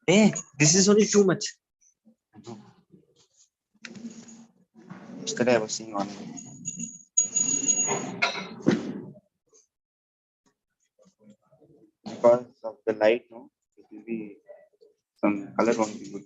Hey, this is only too much. Yesterday I was seeing on because of the light, no, it will be some color won't be good.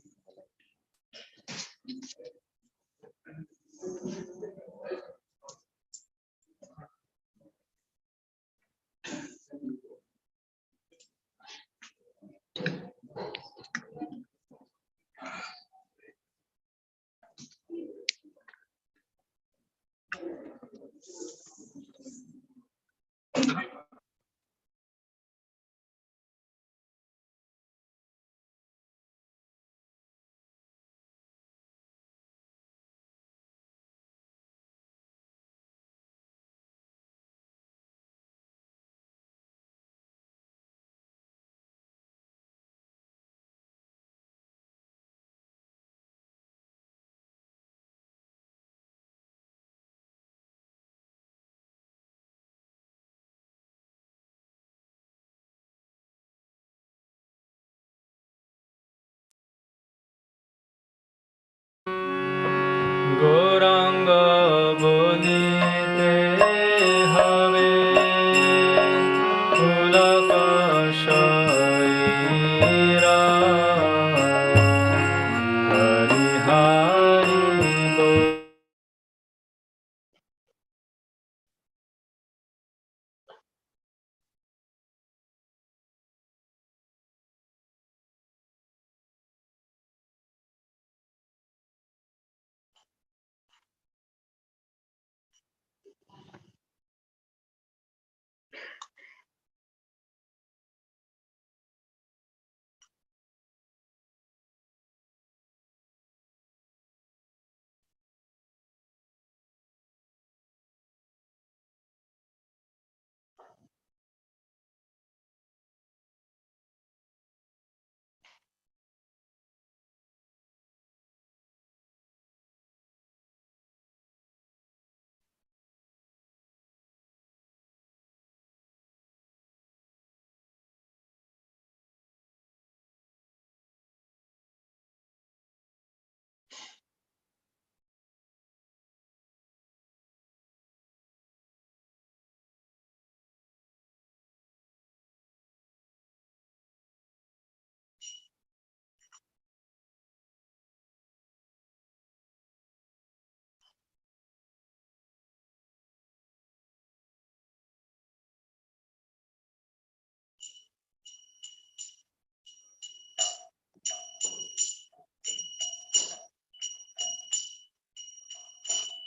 Goranga bolite have pulaka shaira hari hari bol.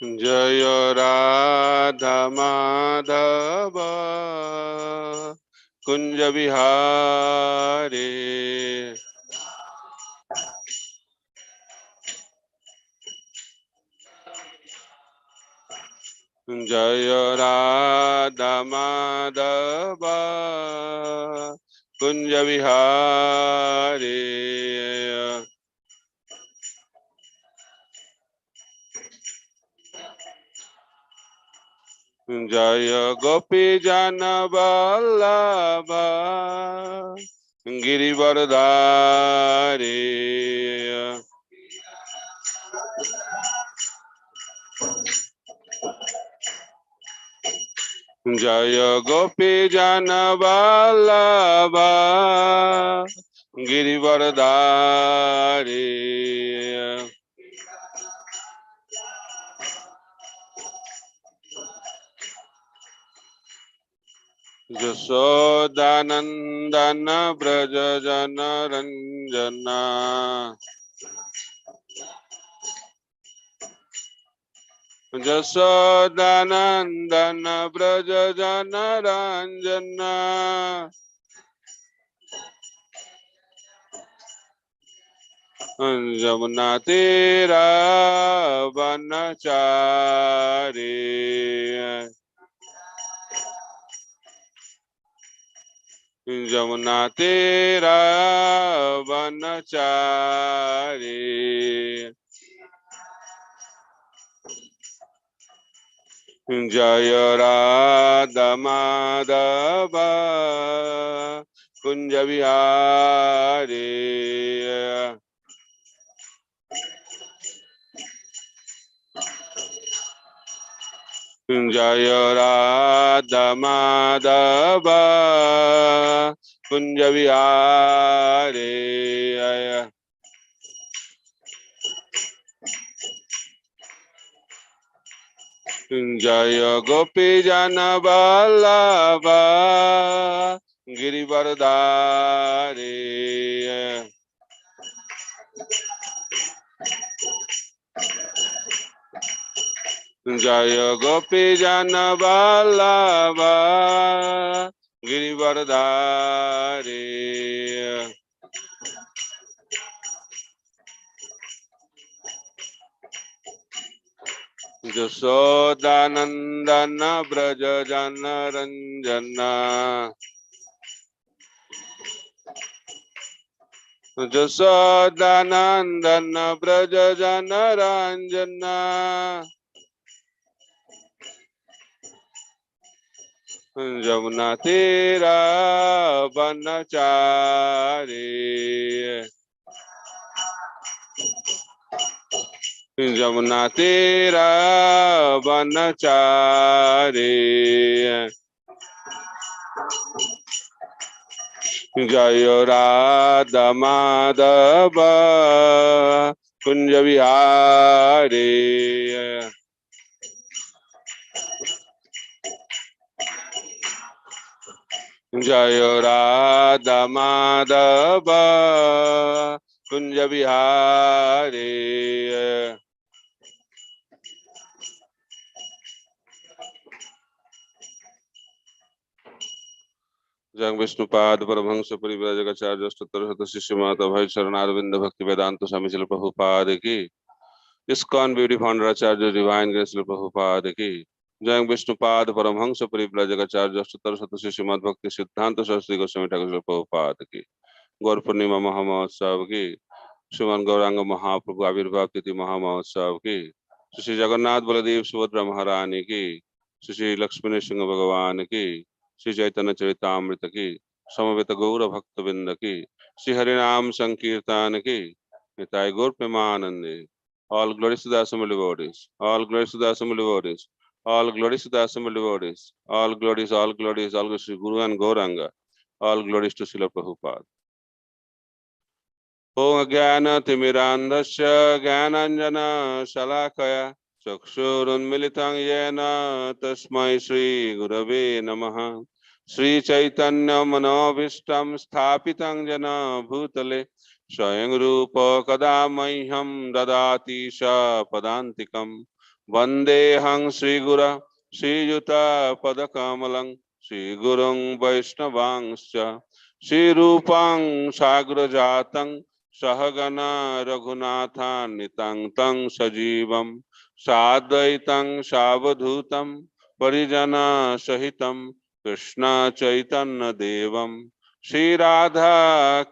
जय राधा माधव कुंज बिहारी जय राधा माधव कुंज विहारी जय गोपी जन वल्लभ गिरिवरधारी जय गोपी जन वल्लभ गिरिवरधारी यशोदानंदन ब्रज जन रंजना यशोदानंदन ब्रज जन रंजना जमुना तेरा वनचारी जमुना तेरा वनचारी जय राधा माधव कुंज विहारी जय राधा माधव कुंज विहारी जय गोपी जन वल्लभ गिरिवरधारी जय गोपी जन वल्लभ गिरिवरधारी यशोदानंदन ब्रज जन रंजना यशोदानंदन ब्रज जन रंजना जमुना तेरा वनचारी जमुना तेरा वनचारी जय राधा माधव कुंज विहारी जय राधा माधव कुंज विहारी जंग विष्णुपाद परमहंस परिव्राजकाचार्य अष्टोत्तर शत शिष्य माता भाई चरणारविंद भक्ति वेदांत स्वामी श्रील प्रभुपाद की इस्कॉन ब्यूटी फाउंडर आचार्य डिवाइन ग्रेस श्रील प्रभुपाद की जय विष्णुपाद परमहंस परिव्राजकाचार्य अष्टोत्तर शत शिष्य मत भक्ति सिद्धांत शास्त्री गोस्वामी ठाकुर श्रील प्रभुपाद की गौर पूर्णिमा महामहोत्सव की श्रीमान गौरांग महाप्रभु आविर्भाव तिथि महामहोत्सव की श्री जगन्नाथ बलदेव सुभद्रा महारानी की श्री लक्ष्मण सिंह भगवान की श्री चैतन्य चरितामृत की समवेत गौर भक्त बिंद की श्री हरिनाम संकीर्तन की निताय गौर प्रेमानंदे all glories to the assembled devotees all glories to the assembled devotees all glories to the assembled devotees all glories all glories all glories to Guru and Gauranga all glories to Srila Prabhupada ॐ ज्ञानतिमिरान्धस्य ज्ञानाञ्जना शलाकया चक्षुरुन्मिलितं येन तस्मै श्रीगुरवे नमः श्रीचैतन्यमनोभीष्टं स्थापितं येन भूतले स्वयं रूप कदा मह्यं ददाति स पदान्तिकं वन्देऽहं श्रीगुरं श्रीयुतपदकमलं श्रीगुरुं वैष्णवांश्च श्रीरूपं साग्रजातं सहगना रघुनाथान्वितं तं सजीवं साद्वैतं सावधूतं परिजना सहितं कृष्ण चैतन्य देवं श्री राधा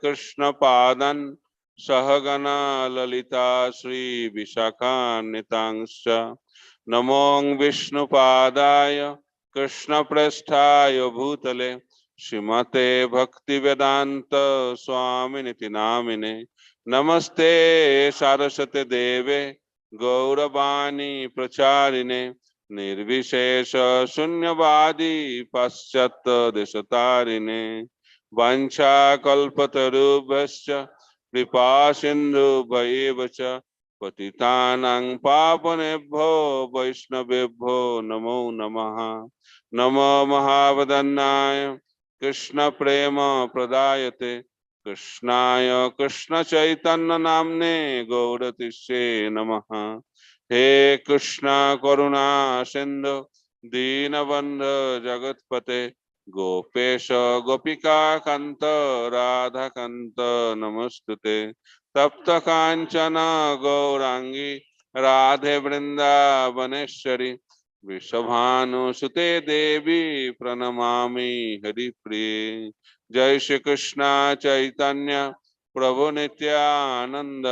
कृष्ण पादन् सहगना ललिता श्री विशाखान्वितांश्च नमो विष्णुपादाय कृष्णप्रेष्ठाय भूतले श्रीमते भक्तिवेदांत स्वामिनिति नामिने नमस्ते सारस्वते देवे गौरवाणी प्रचारिणे निर्विशेष शून्यवादी पाश्चात्य देशतारिणे वंशाकल्पतरुभ्यश्च कृपा सिन्धुभ्यैव च पतितानां पावनेभ्यो वैष्णवेभ्यो नमो नमः। नमो महावदन्नाय कृष्ण प्रेम प्रदायते कृष्णाय कृष्ण चैतन्य नामने गौरतिष्ये नमः। हे कृष्ण करुणा सिंधु दीनबंधु जगत्पते गोपेश गोपिका कांत राधा कांत नमस्तुते तप्त कांचन गौरांगी राधे वृंदावनेश्वरी वृषभानुसुते देवी प्रणमामि हरिप्रिये। जय श्री कृष्ण चैतन्य प्रभु नित्यानंद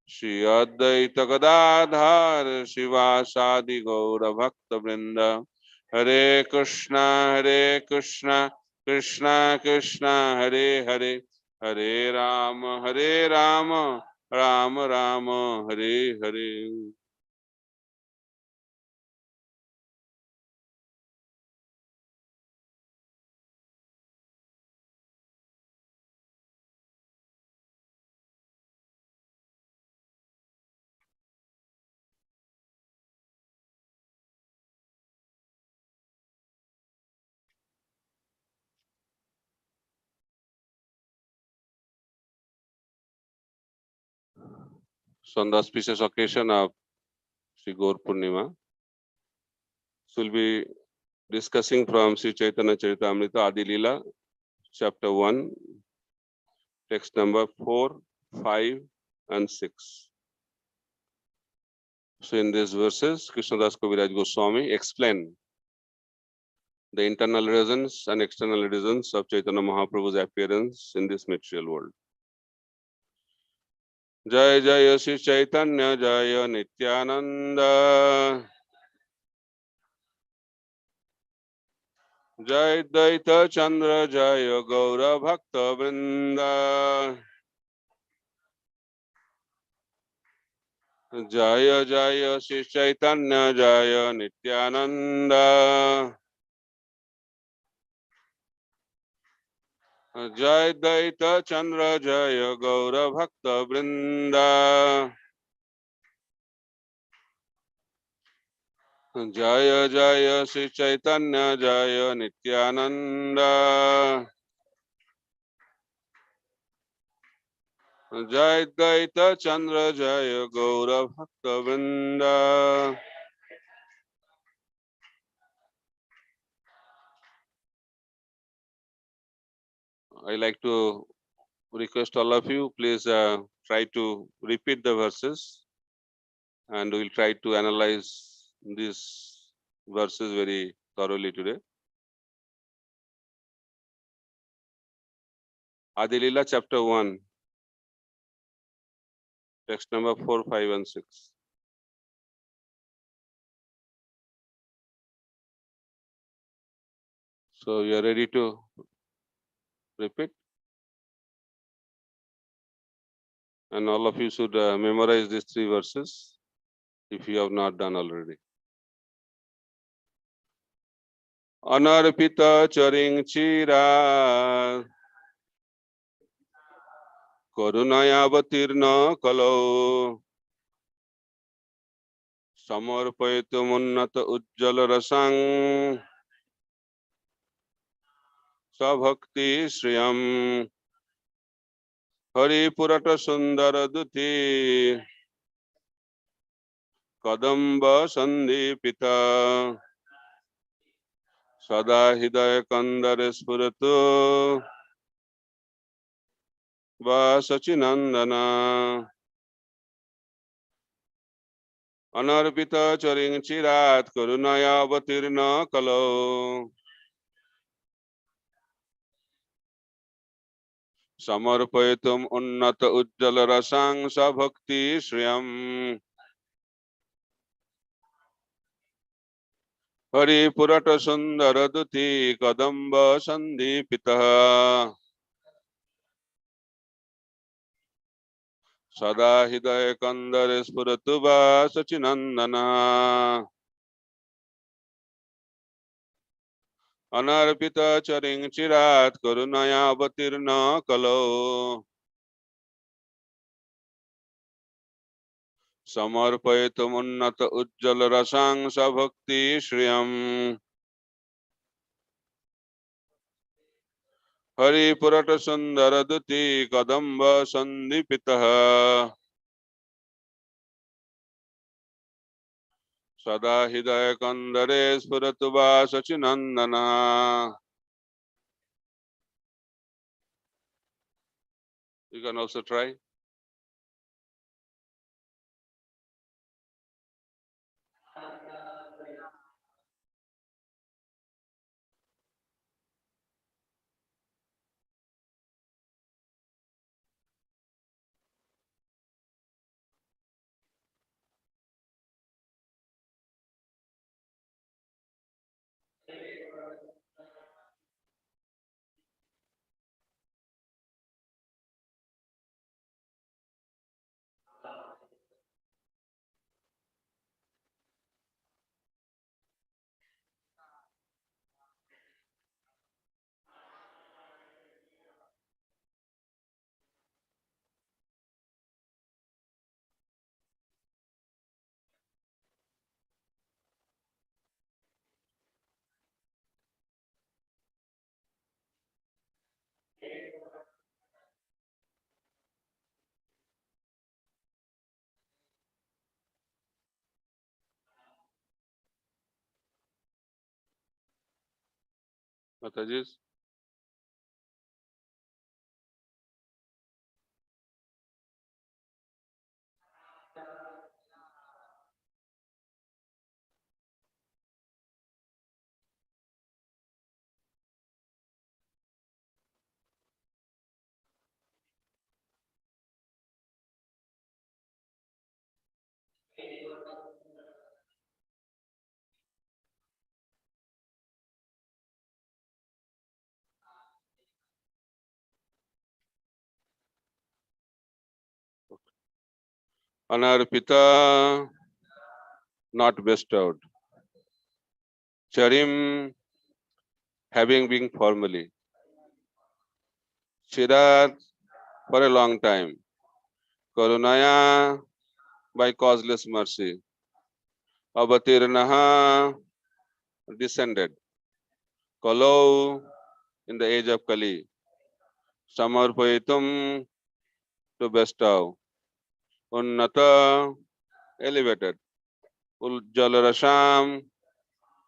श्री अद्वैत गदाधर शिवासादि गौर भक्त वृंद। हरे Krishna Krishna Krishna Hare Hare Hare Ram Ram Ram Hare Hare. So on the auspicious occasion of Sri Gaur Purnima, so we'll be discussing from Sri Chaitanya Charitamrita Adi Leela, chapter 1, text number 4, 5, and 6. So in these verses, Krishnadas Kaviraj Goswami explain the internal reasons and external reasons of Chaitanya Mahaprabhu's appearance in this material world. Jai Jai Sri Chaitanya Jaya Nityananda Jai Daita Chandra Jaya Gaura Bhakta Vrinda Jaya Jaya Sri Chaitanya Jaya Nityananda Jai Daita Chandra Jaya Gaura Bhakta Vrinda Jaya Jaya Sri Chaitanya Jaya Nityananda Jai Daita Chandra Jaya Gaura Bhakta Vrinda. I like to request all of you, please try to repeat the verses and we'll try to analyze these verses very thoroughly today. Adi Leela chapter 1, text number 4, 5 and 6. So you are ready to repeat? And all of you should memorize these 3 verses if you have not done already. Anarpita charing chira Karunayavatirna kalau Samarpayatumunata ujjala rasang Sabhakti Sriyam Hari Purata Sundara Duti Kadamba Sandipita Sada Hidaya Kandare Spuratu va Sachinandana Anarpita charing chirat karunaya avatirna kalau Samarpayatum unnata ujjala rasang sa bhakti shriyam Hari purata sundara duti kadamba sandipitah Sada hidaya kandare spuratu va Sachinandana Anarpita charing chirat karunaya avatirna kalau Samarpayatum unnata ujjala rasang sa bhakti shriyam Hari purata sundara duti kadamba sandipitah Sada hidaya kandare spuratu va Sachinandana. You can also try. Mataji's. Anarpita, not bestowed. Charim, having been formally. Chirat, for a long time. Karunaya, by causeless mercy. Avatirnaha, descended. Kalau, in the age of Kali. Samarpayitum, to bestow. Unnata, elevated. Ujjalarasham,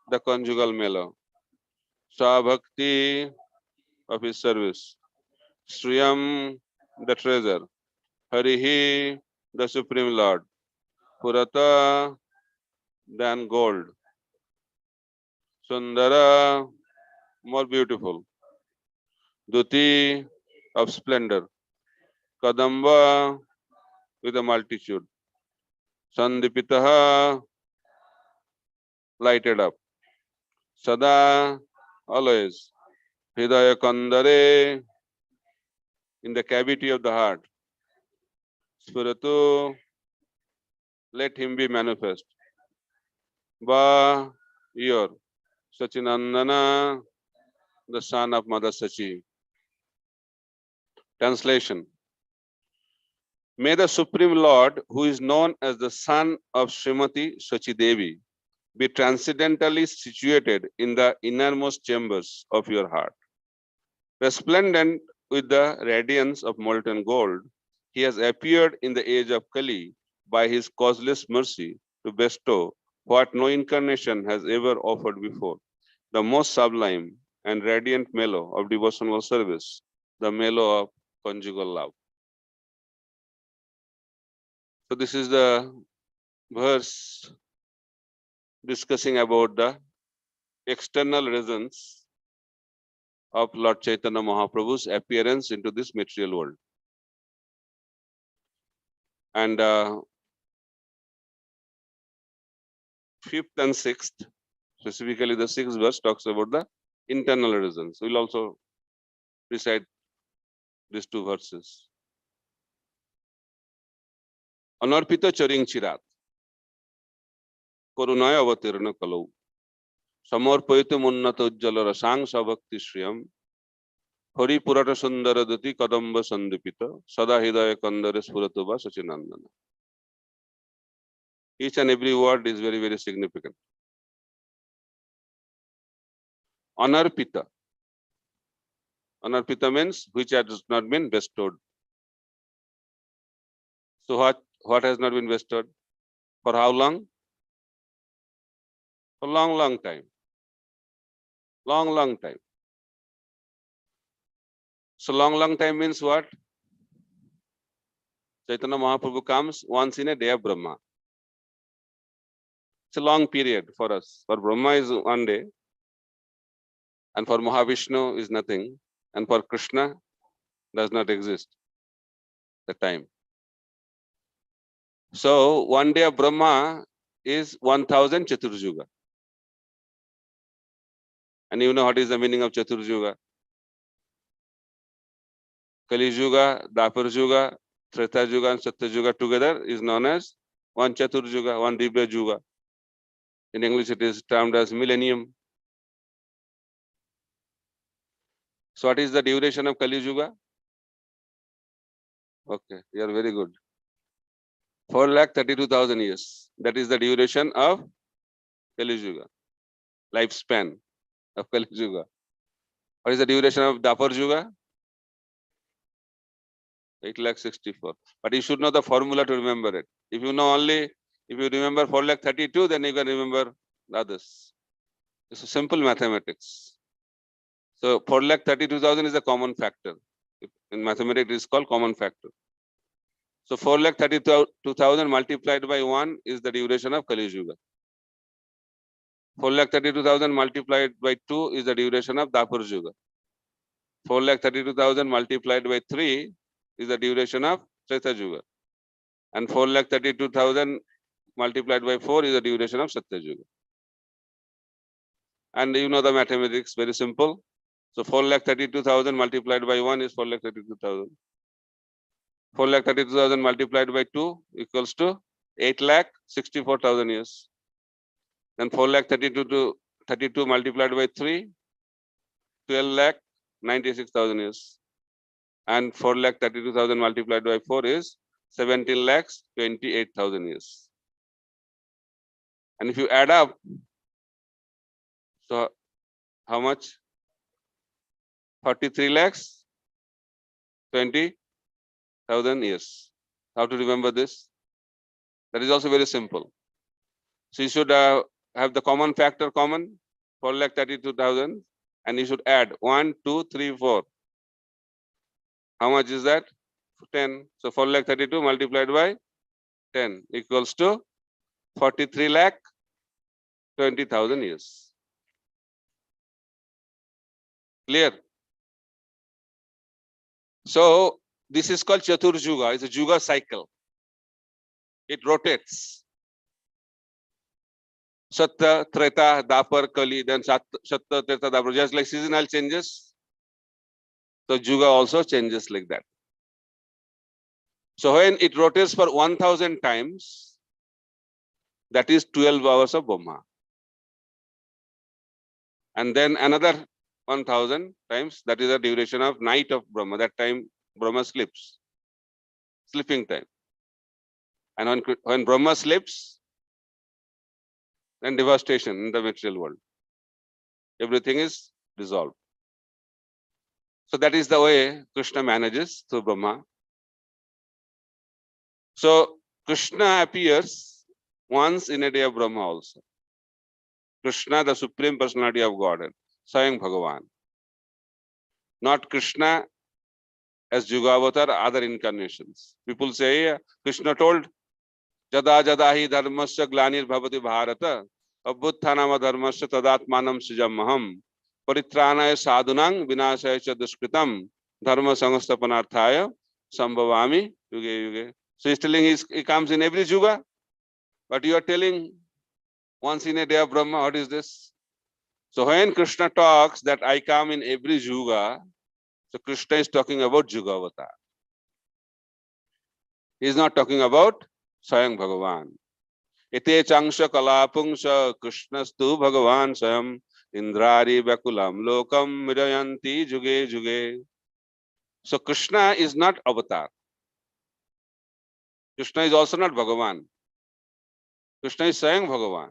the conjugal mellow. Sabhakti, of his service. Sriyam, the treasure. Harihi, the Supreme Lord. Purata, than gold. Sundara, more beautiful. Duti, of splendor. Kadamba, with a multitude. Sandipitaha, lighted up. Sada, always. Hidaya Kandare, in the cavity of the heart. Spiratu, let him be manifest. Ba, your. Sachinandana, the son of Mother Sachi. Translation. May the Supreme Lord, who is known as the son of Srimati Sachi Devi, be transcendentally situated in the innermost chambers of your heart. Resplendent with the radiance of molten gold, he has appeared in the age of Kali by his causeless mercy to bestow what no incarnation has ever offered before, the most sublime and radiant mellow of devotional service, the mellow of conjugal love. So this is the verse discussing about the external reasons of Lord Chaitanya Mahaprabhu's appearance into this material world. And fifth and sixth, specifically the sixth verse, talks about the internal reasons. We'll also recite these two verses. Anarpita charing chirat, korunaya avatirna kalau, samorpayite munnata ujjala rasang sabhakti shriyam, Hari Purata Sundaradati Kadamba Sandipita, Sada Hidaya Kandare Spuratuba Sachinandana. Each and every word is very, very significant. Anarpita. Anarpita means which has not been bestowed. So what has not been bestowed? For how long? For long time. Long time. So long time means what? Chaitanya Mahaprabhu comes once in a day of Brahma. It's a long period for us. For Brahma is one day, and for Mahavishnu is nothing, and for Krishna does not exist the time. So one day of Brahma is 1000 Chaturjuga. And you know what is the meaning of Chaturjuga? Kali Juga, Dapar Juga, Treta Juga and Satya Juga together is known as one Chaturjuga, one Divya Juga. In English it is termed as millennium. So what is the duration of Kali Juga? Okay, you are very good. 4,32,000 years. That is the duration of Kali Juga. Lifespan of Kali Juga. What is the duration of Dapar Juga? 8,64,000. But you should know the formula to remember it. If you know only, if you remember 4,32,000, then you can remember the others. It's a simple mathematics. So 4,32,000 is a common factor. In mathematics, it is called common factor. So 4,32,000 multiplied by 1 is the duration of Kali Yuga. 4,32,000 multiplied by 2 is the duration of Dapur Yuga. 4,32,000 multiplied by 3 is the duration of Treta Yuga. And 4,32,000 multiplied by 4 is the duration of Satya Yuga. And you know the mathematics, very simple. So 4,32,000 multiplied by 1 is 4,32,000. 4,32,000 multiplied by 2 equals to 8,64,000 years. Then 4,32 multiplied by 3, 12,96,000 years. And 4,32,000 multiplied by 4 is 17,28,000 years. And if you add up, so how much? 43,20,000 years. How to remember this? That is also very simple. So you should have the common factor common, 4,32,000, and you should add 1, 2, 3, 4. How much is that? 10. So 4,32,000 multiplied by 10 equals to 43,20,000 years. Clear? So this is called Chatur Juga. It's a Juga cycle. It rotates. Satya, Treta, Dapar, Kali, then Satya, Treta, Dapar, just like seasonal changes. So Juga also changes like that. So when it rotates for 1,000 times, that is 12 hours of Brahma. And then another 1,000 times, that is the duration of night of Brahma. That time Brahma sleeps, sleeping time. And when Brahma sleeps, then devastation in the material world. Everything is dissolved. So that is the way Krishna manages through Brahma. So Krishna appears once in a day of Brahma also. Krishna, the Supreme Personality of Godhead, Swayam Bhagavan. Not Krishna as Yuga Avatar, other incarnations. People say Krishna told, Jada jada hi dharmasya glanir bhavati bharata, abhutthanama dharmasya tadatmanam sujamaham, paritranaya sadhunang vinashaya cha duskritam, dharma sangastapanarthaya sambhavami yuge yuge. So he's telling he comes in every Yuga, but you are telling once in a day of Brahma, what is this? So when Krishna talks that I come in every Yuga, so Krishna is talking about Yuga Avatar. He is not talking about Swayam Bhagavan. Ite changsha kalapungsha Krishnastu Bhagavan Swayam Indrari Vakulam Lokam Mirayanti Juge Juge. So Krishna is not avatar. Krishna is also not Bhagavan. Krishna is Swayam Bhagavan.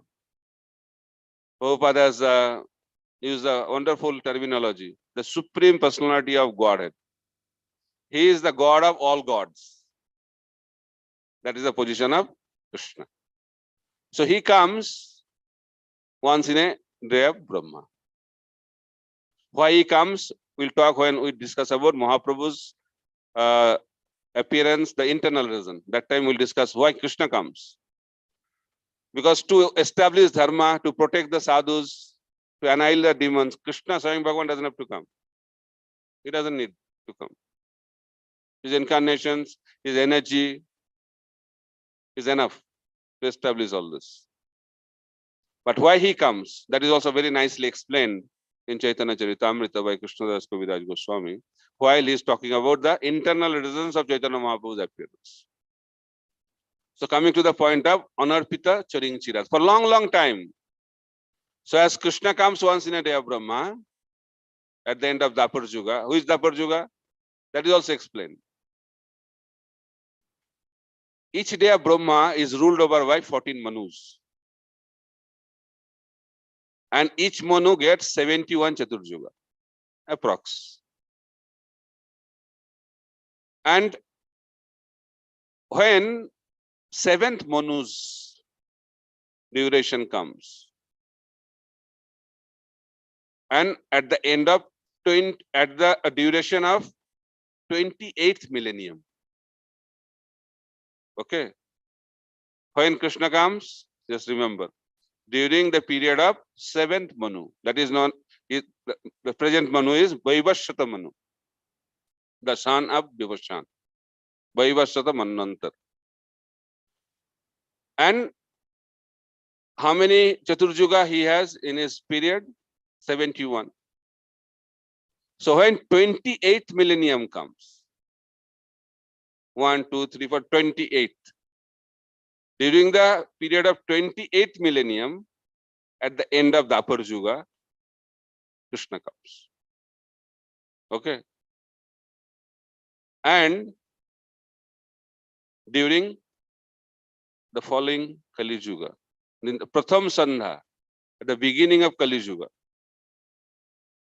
Prabhupada has used a wonderful terminology, the supreme personality of Godhead. He is the God of all gods. That is the position of Krishna. So he comes once in a day of Brahma. Why he comes, we'll talk when we discuss about Mahaprabhu's appearance, the internal reason. That time we'll discuss why Krishna comes. Because to establish dharma, to protect the sadhus, to annihilate the demons, Krishna, Swayam Bhagavan doesn't have to come. He doesn't need to come. His incarnations, his energy is enough to establish all this. But why he comes, that is also very nicely explained in Chaitanya Charitamrita by Krishnadas Kaviraj Goswami, while he is talking about the internal reasons of Chaitanya Mahaprabhu's appearance. So coming to the point of Anarpita Charing Chirat, for long time. So as Krishna comes once in a day of Brahma, at the end of Dapur Yuga, who is Dapur Yuga? That is also explained. Each day of Brahma is ruled over by 14 Manus. And each Manu gets 71 Chaturjuga, approx. And when 7th Manu's duration comes, and at the end of at the duration of 28th millennium, okay, when Krishna comes, just remember, during the period of 7th Manu, that is known, the present Manu is Vaivasvata Manu, the son of Vivashan, Vaivasvata Manvantar. And how many Chaturjuga he has in his period? 71. So when 28th millennium comes, 1, 2, 3, 4, 28. During the period of 28th millennium, at the end of Dapur Yuga, Krishna comes. Okay. And during the following Kali Yuga, in the Pratham Sandha, at the beginning of Kali Yuga,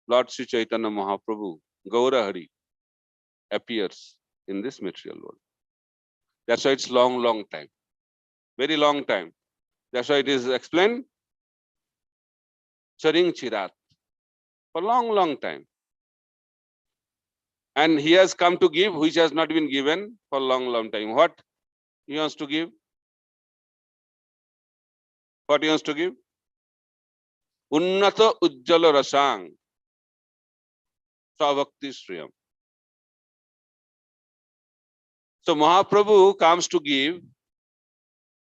Lord Sri Chaitanya Mahaprabhu, Gaura Hari, appears in this material world. That's why it's long time. Very long time. That's why it is explained Charing Chirat. For long time. And he has come to give which has not been given for long time. What he wants to give? What he wants to give? Unnata Ujjala Rasang Savakti Sriyam. So Mahaprabhu comes to give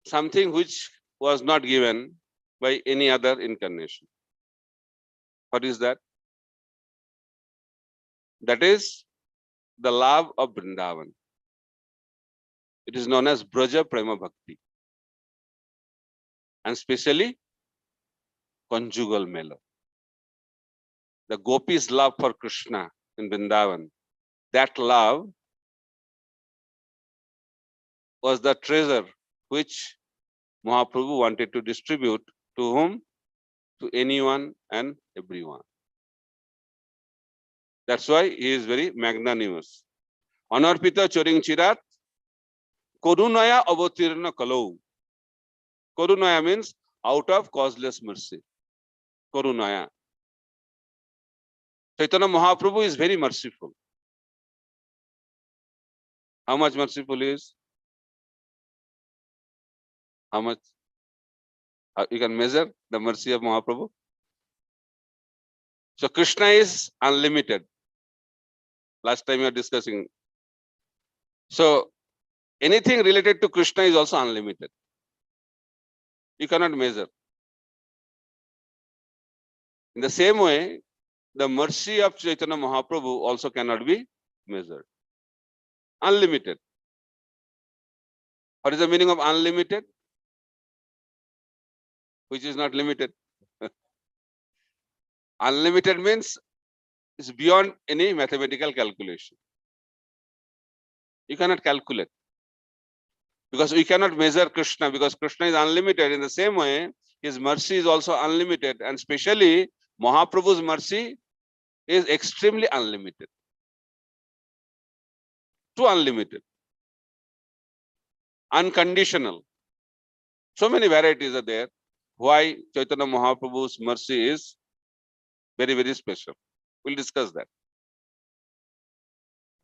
something which was not given by any other incarnation. What is that? That is the love of Vrindavan. It is known as Braja Prema Bhakti. And especially conjugal mellow. The gopis' love for Krishna in Vrindavan, that love was the treasure which Mahaprabhu wanted to distribute to whom? To anyone and everyone. That's why he is very magnanimous. Anarpita Charing Chirat, Korunaya Avatirna Kalau. Korunaya means out of causeless mercy. Korunaya. Chaitanya Mahaprabhu is very merciful. How much merciful he is? How much? You can measure the mercy of Mahaprabhu. So Krishna is unlimited. Last time we were discussing. So anything related to Krishna is also unlimited. You cannot measure. In the same way, the mercy of Chaitanya Mahaprabhu also cannot be measured. Unlimited. What is the meaning of unlimited? Which is not limited. Unlimited means it's beyond any mathematical calculation. You cannot calculate. Because we cannot measure Krishna, because Krishna is unlimited. In the same way, his mercy is also unlimited. And especially Mahaprabhu's mercy is extremely unlimited. Too unlimited. Unconditional. So many varieties are there. Why Chaitanya Mahaprabhu's mercy is very, very special. We'll discuss that.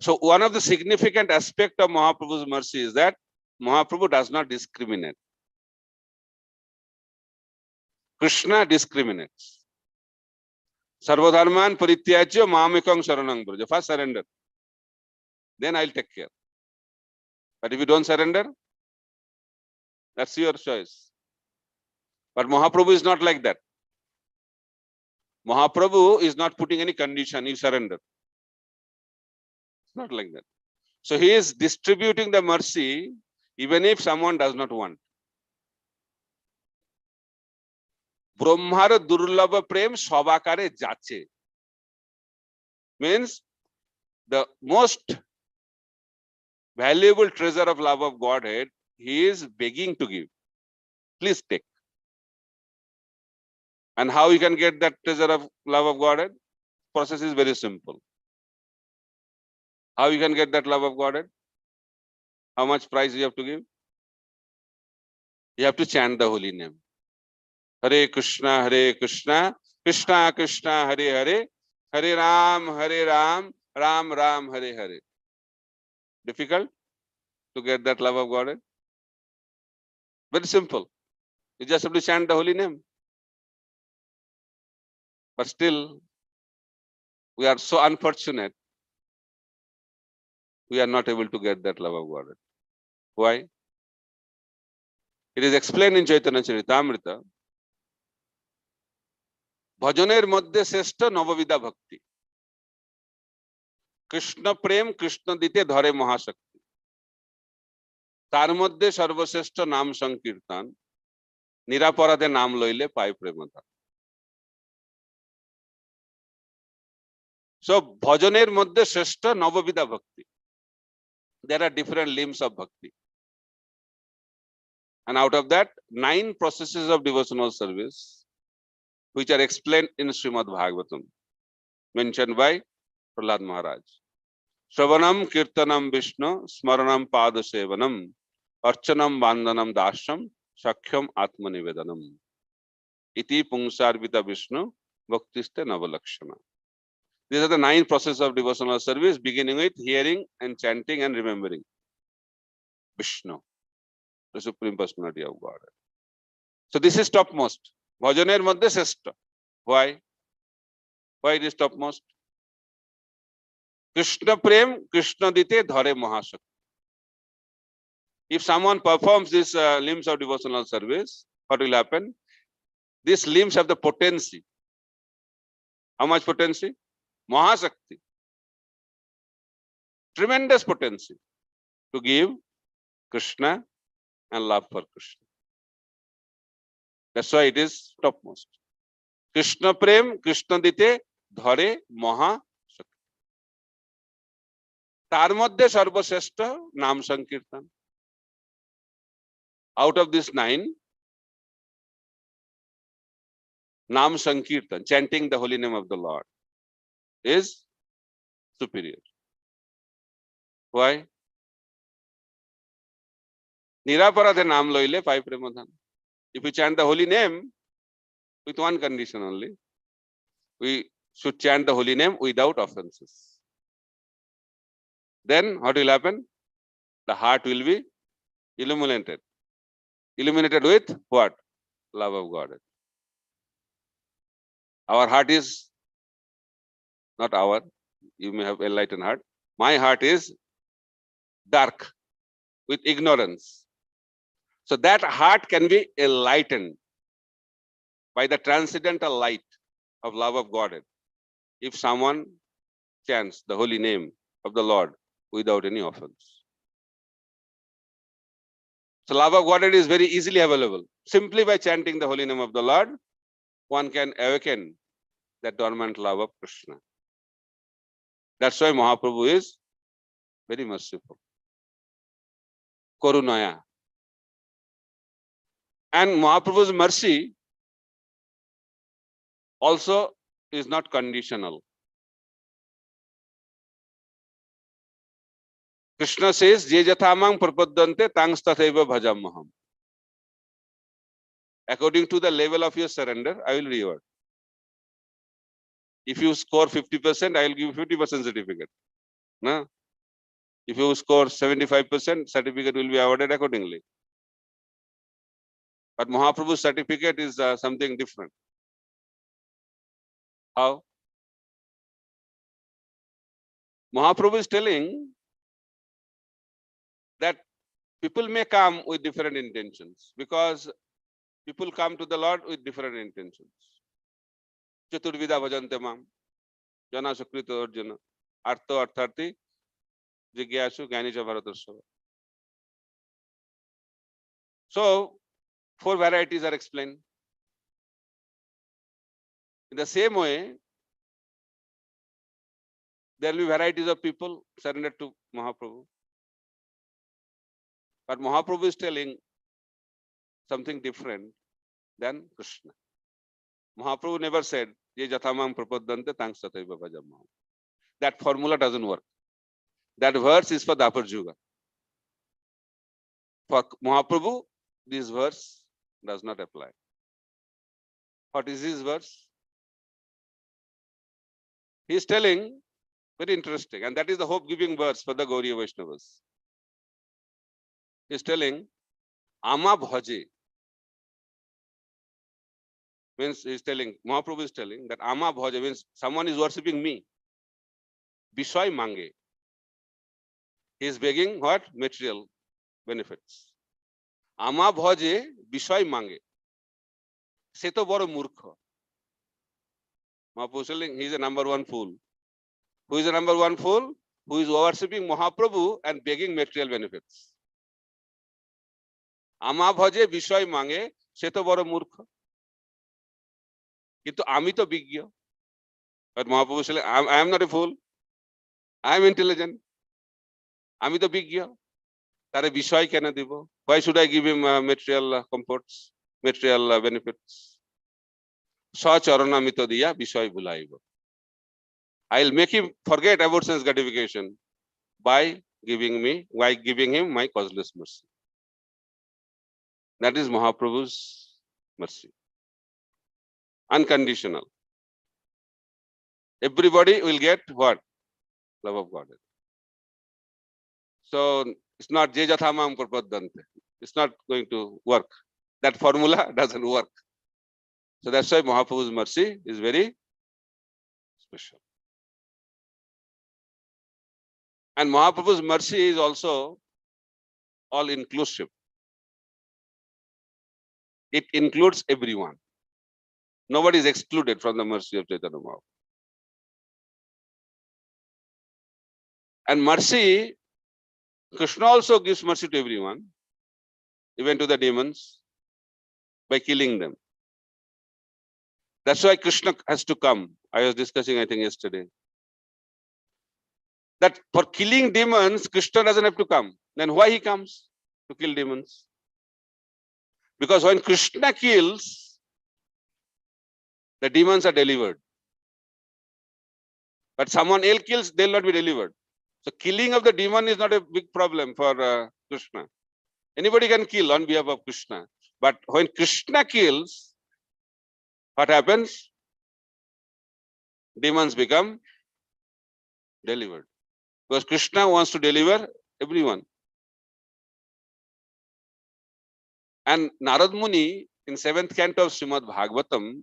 So one of the significant aspects of Mahaprabhu's mercy is that Mahaprabhu does not discriminate. Krishna discriminates. Sarvadharman parityajya mamekam sharanam braja. First surrender. Then I'll take care. But if you don't surrender, that's your choice. But Mahaprabhu is not like that. Mahaprabhu is not putting any condition, you surrender. It's not like that. So he is distributing the mercy even if someone does not want. Brahmar durlabha prem sabakare jache. Means the most valuable treasure of love of Godhead, he is begging to give. Please take. And how you can get that treasure of love of Godhead? Process is very simple. How you can get that love of Godhead? How much price you have to give? You have to chant the holy name. Hare Krishna, Krishna Krishna, Hare Hare, Hare Ram, Ram Ram, Hare Hare. Difficult to get that love of Godhead? Very simple. You just have to chant the holy name. But still, we are so unfortunate. We are not able to get that love of Godhead. Why? It is explained in Chaitanya Charitamrita. ভজনের মধ্যে শ্রেষ্ঠ নববিধা ভক্তি কৃষ্ণ প্রেম কৃষ্ণ দিতে ধরে মহাশক্তি তার মধ্যে সর্বশ্রেষ্ঠ নাম সংকীর্তন নিরাপরাধে নাম লইলে পায় প্রেমধন সো ভজনের মধ্যে শ্রেষ্ঠ নববিধা ভক্তি there are different limbs of bhakti and out of that 9 processes of devotional service which are explained in Srimad Bhagavatam, mentioned by Prahlad Maharaj. Shravanam Kirtanam Vishnu, Smaranam Padasevanam, Archanam Vandanam Dasham, Shakhyam Atmanivedanam. Iti Pungsarvita Vishnu, Bhaktiste Navalakshana. These are the 9 processes of devotional service, beginning with hearing and chanting and remembering Vishnu, the Supreme Personality of God. So this is topmost. ভজনের মধ্যে শ্রেষ্ঠ why it is topmost Krishna প্রেম কৃষ্ণ দিতে ধরে মহাশক্তি if someone performs this limbs of devotional service what will happen these limbs have the potency how much potency mahashakti tremendous potency to give Krishna and love for Krishna. That's why it is topmost. Krishna prem, Krishna dite dhare maha shakti. Tar moddhe sarvashreshta nam sankirtan. Out of this 9, nam sankirtan, chanting the holy name of the Lord, is superior. Why? Niraparadhe nam loile pai premadhan. If we chant the holy name with one condition only, we should chant the holy name without offenses. Then what will happen? the heart will be illuminated. Illuminated with what? Love of God. Our heart is not our. You may have enlightened heart. My heart is dark with ignorance. So that heart can be enlightened by the transcendental light of love of God. If someone chants the holy name of the Lord without any offense. So love of Godhead is very easily available. Simply by chanting the holy name of the Lord, one can awaken that dormant love of Krishna. That's why Mahaprabhu is very merciful. Korunaya. And Mahaprabhu's mercy also is not conditional. Krishna says, Je jathamang prapaddante tangs tathaiva bhajamaham. According to the level of your surrender, I will reward. If you score 50%, I will give you 50% certificate. No? If you score 75%, certificate will be awarded accordingly. But Mahaprabhu's certificate is something different. How? Mahaprabhu is telling that people may come with different intentions because people come to the Lord with different intentions. Chaturvida bhajante mam, jana sukrito arjuna, artho artharthi, jigyasu gyanisha bharatarsava. So, 4 varieties are explained. In the same way, there will be varieties of people surrendered to Mahaprabhu. But Mahaprabhu is telling something different than Krishna. Mahaprabhu never said, Ye jathamam prapaddante tangs tathaiva bhajamaham. That formula doesn't work. That verse is for the upper juga. For Mahaprabhu, this verse does not apply. What is his verse? He is telling, very interesting, and that is the hope-giving verse for the Gauriya Vaishnavas. He is telling, Ama bhaje. Means he is telling, Mahaprabhu is telling that Ama bhaje means someone is worshipping me. Bishoy mange. He is begging what? Material benefits. Ama bhaje bishoy mange. Se to boro murkha. Mahaprabhu is telling he is a number one fool. Who is the number one fool? Who is worshipping Mahaprabhu and begging material benefits. Ama bhaje bishoy mange, se to boro murkha. Kintu ami to bigya. But Mahaprabhu is saying, I am not a fool. I am intelligent. Ami to bigya. Tare bishoy kena dibo. Why should I give him material comforts, material benefits? Sa charana mito diya bishoy bulaibo. I'll make him forget about sense gratification by giving him my causeless mercy. That is Mahaprabhu's mercy. Unconditional. Everybody will get what? Love of God. So it's not Je jathamam prapaddante. It's not going to work. That formula doesn't work. So that's why Mahaprabhu's mercy is very special. And Mahaprabhu's mercy is also all inclusive. It includes everyone. Nobody is excluded from the mercy of Chaitanya Mahaprabhu. And mercy, Krishna also gives mercy to everyone, even to the demons, by killing them. That's why Krishna has to come. I was discussing, I think, yesterday. That for killing demons, Krishna doesn't have to come. Then why he comes? To kill demons. Because when Krishna kills, the demons are delivered. But someone else kills, they'll not be delivered. So killing of the demon is not a big problem for Krishna. Anybody can kill on behalf of Krishna. But when Krishna kills, what happens? Demons become delivered. Because Krishna wants to deliver everyone. And Narad Muni in 7th canto of Srimad Bhagavatam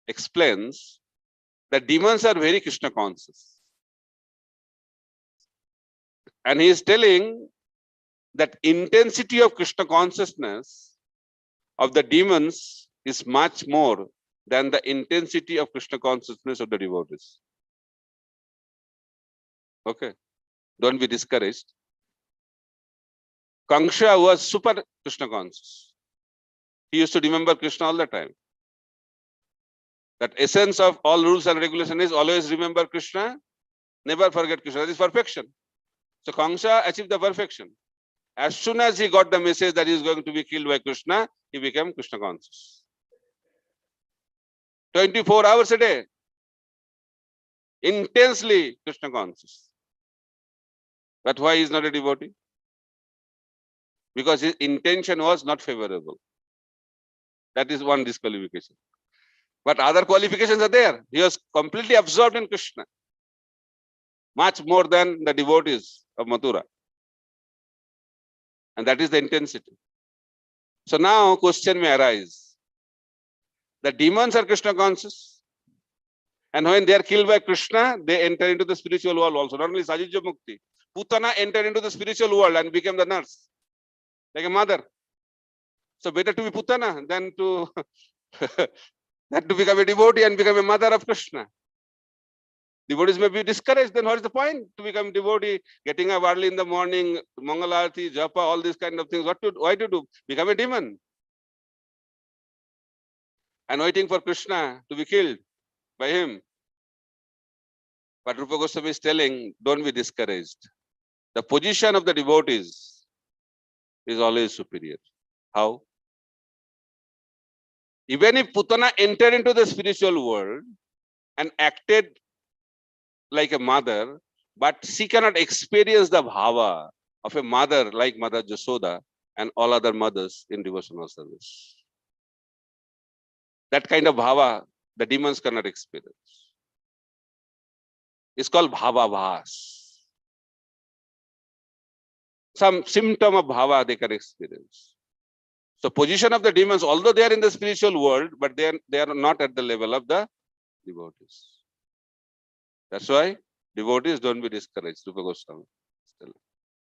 explains that demons are very Krishna conscious. And he is telling that intensity of Krishna consciousness of the demons is much more than the intensity of Krishna consciousness of the devotees. Okay, don't be discouraged. Kanksha was super Krishna conscious. He used to remember Krishna all the time. That essence of all rules and regulation is always remember Krishna, never forget Krishna. That is perfection. So Kanksha achieved the perfection. As soon as he got the message that he is going to be killed by Krishna, he became Krishna conscious. 24 hours a day. Intensely Krishna conscious. That's why he is not a devotee. Because his intention was not favorable. That is one disqualification. But other qualifications are there. He was completely absorbed in Krishna. Much more than the devotees of Mathura. And that is the intensity. So now question may arise. The demons are Krishna conscious. And when they are killed by Krishna, they enter into the spiritual world also. Not only Sajijya Mukti. Putana entered into the spiritual world and became the nurse. Like a mother. So better to be Putana than to, than to become a devotee and become a mother of Krishna. Devotees may be discouraged, then what is the point to become devotee, getting up early in the morning, Mangalarti, Japa, all these kind of things. Why to do? Become a demon. And waiting for Krishna to be killed by him. But Rupa Goswami is telling, don't be discouraged. The position of the devotees is always superior. How? Even if Putana entered into the spiritual world and acted like a mother, but she cannot experience the bhava of a mother like Mother Jasoda and all other mothers in devotional service. That kind of bhava the demons cannot experience. It's called bhava bhas. Some symptom of bhava they can experience. So position of the demons, although they are in the spiritual world, but they are not at the level of the devotees. That's why devotees don't be discouraged. Rupa Goswami.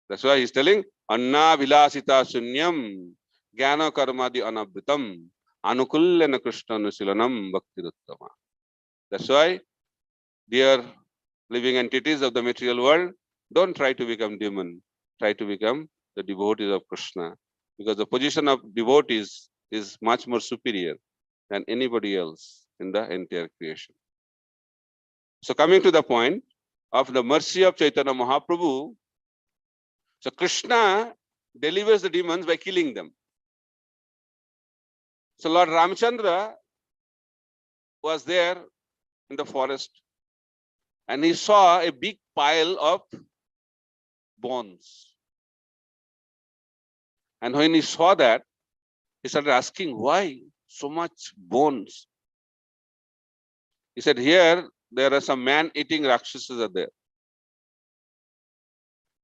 That's why he's telling Anna Vilasita Sunyam Jnana Karmadi Anabhitam Anukullena Krishna Nusilanam Bhaktiruttama. That's why, dear living entities of the material world, don't try to become demon. Try to become the devotees of Krishna. Because the position of devotees is much more superior than anybody else in the entire creation. So coming to the point of the mercy of Chaitanya Mahaprabhu, so Krishna delivers the demons by killing them. So Lord Ramchandra was there in the forest and he saw a big pile of bones. And when he saw that, he started asking, why so much bones? He said, here there are some man-eating Rakshasas are there.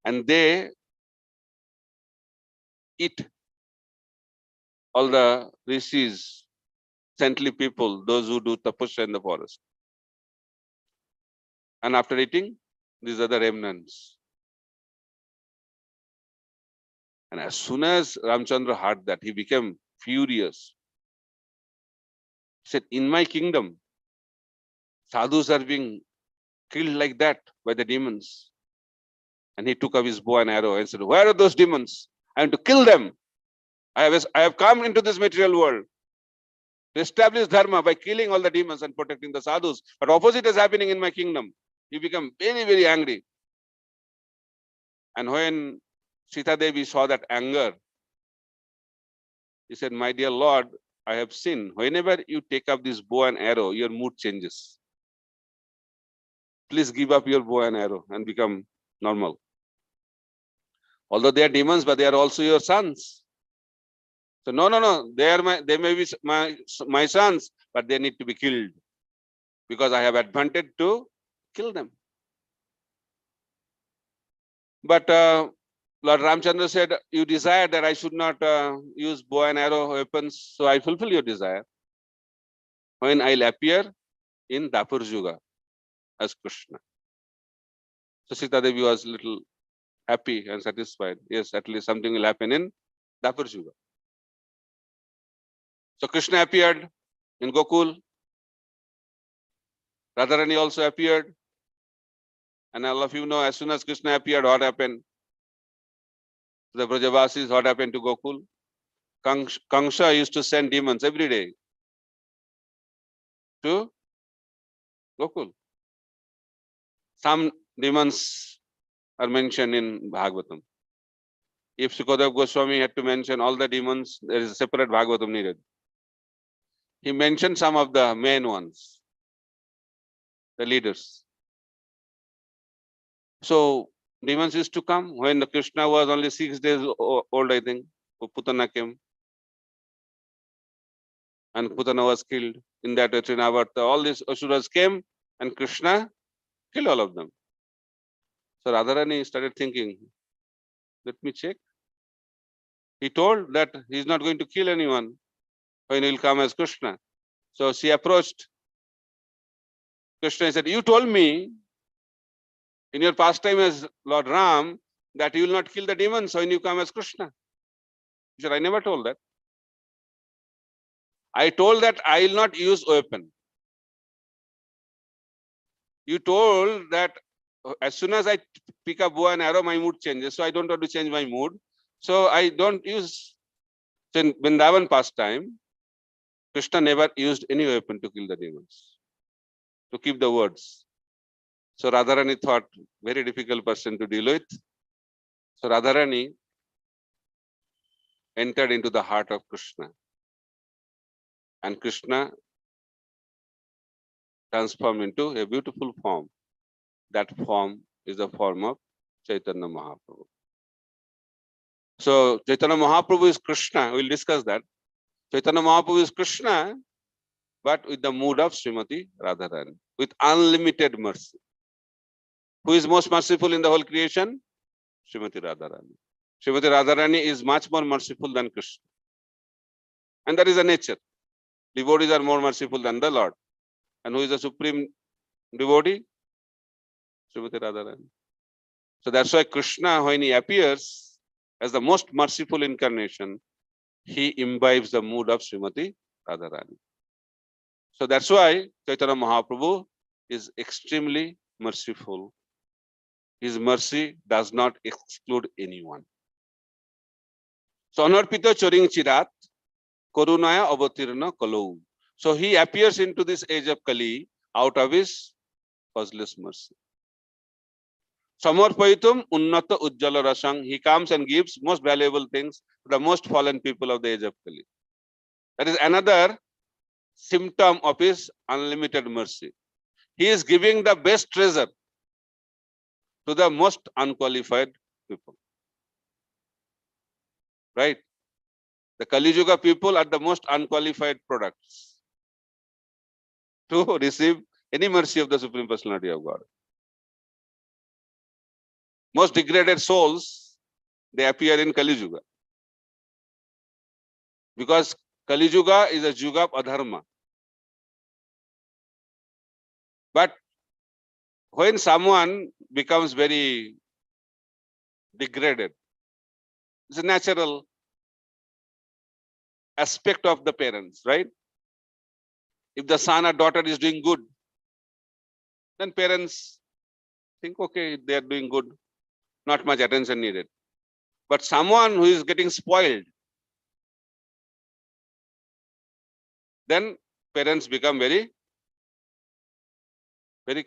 And they eat all the rishis, saintly people, those who do tapasya in the forest. And after eating, these are the remnants. And as soon as Ramchandra heard that, he became furious. He said, in my kingdom, sadhus are being killed like that by the demons. And he took up his bow and arrow and said, where are those demons? I want to kill them. I have come into this material world to establish dharma by killing all the demons and protecting the sadhus. But opposite is happening in my kingdom. He became very, very angry. And when Sita Devi saw that anger, he said, my dear Lord, I have seen, whenever you take up this bow and arrow, your mood changes. Please give up your bow and arrow and become normal. Although they are demons, but they are also your sons. So no, they may be my sons, but they need to be killed because I have advantage to kill them. But Lord Ramchandra said, you desire that I should not use bow and arrow weapons, so I fulfill your desire when I'll appear in Dapur Yuga as Krishna. So Sita Devi was a little happy and satisfied. Yes, at least something will happen in Dapur Yuga. So Krishna appeared in Gokul. Radharani also appeared. And all of you know, as soon as Krishna appeared, what happened? The Brajavasis, what happened to Gokul? Kangsha used to send demons every day to Gokul. Some demons are mentioned in Bhagavatam. If Sukadev Goswami had to mention all the demons, there is a separate Bhagavatam needed. He mentioned some of the main ones, the leaders. So demons used to come when Krishna was only 6 days old, I think. Putana came. And Putana was killed. In that Trinavarta, all these Asuras came and Krishna killed all of them. So Radharani started thinking, let me check. He told that he's not going to kill anyone when he'll come as Krishna. So she approached Krishna and said, you told me in your pastime as Lord Ram that you will not kill the demons when you come as Krishna. He said, I never told that. I told that I will not use weapon. You told that as soon as I pick up bow and arrow, my mood changes. So I don't want to change my mood. So I don't use. So in Vrindavan pastime, Krishna never used any weapon to kill the demons, to keep the words. So Radharani thought, very difficult person to deal with. So Radharani entered into the heart of Krishna. And Krishna transformed into a beautiful form. That form is the form of Chaitanya Mahaprabhu. So Chaitanya Mahaprabhu is Krishna. We'll discuss that. Chaitanya Mahaprabhu is Krishna, but with the mood of Srimati Radharani, with unlimited mercy. Who is most merciful in the whole creation? Srimati Radharani. Srimati Radharani is much more merciful than Krishna. And that is the nature. Devotees are more merciful than the Lord. And who is the supreme devotee? Srimati Radharani. So that's why Krishna, when he appears as the most merciful incarnation, he imbibes the mood of Srimati Radharani. So that's why Chaitanya Mahaprabhu is extremely merciful. His mercy does not exclude anyone. So Anarpita Choring Chirat, Korunaya Avatirna Kalou. So he appears into this age of Kali out of his causeless mercy. Samarpaitum Unnata Ujjala Rasang. He comes and gives most valuable things to the most fallen people of the age of Kali. That is another symptom of his unlimited mercy. He is giving the best treasure to the most unqualified people. Right? The Kali Yuga people are the most unqualified products to receive any mercy of the Supreme Personality of God. Most degraded souls, they appear in Kali Yuga. Because Kali Yuga is a Yuga of Adharma. But when someone becomes very degraded, it's a natural aspect of the parents, right? If the son or daughter is doing good, then parents think, okay, they are doing good, not much attention needed. But someone who is getting spoiled, then parents become very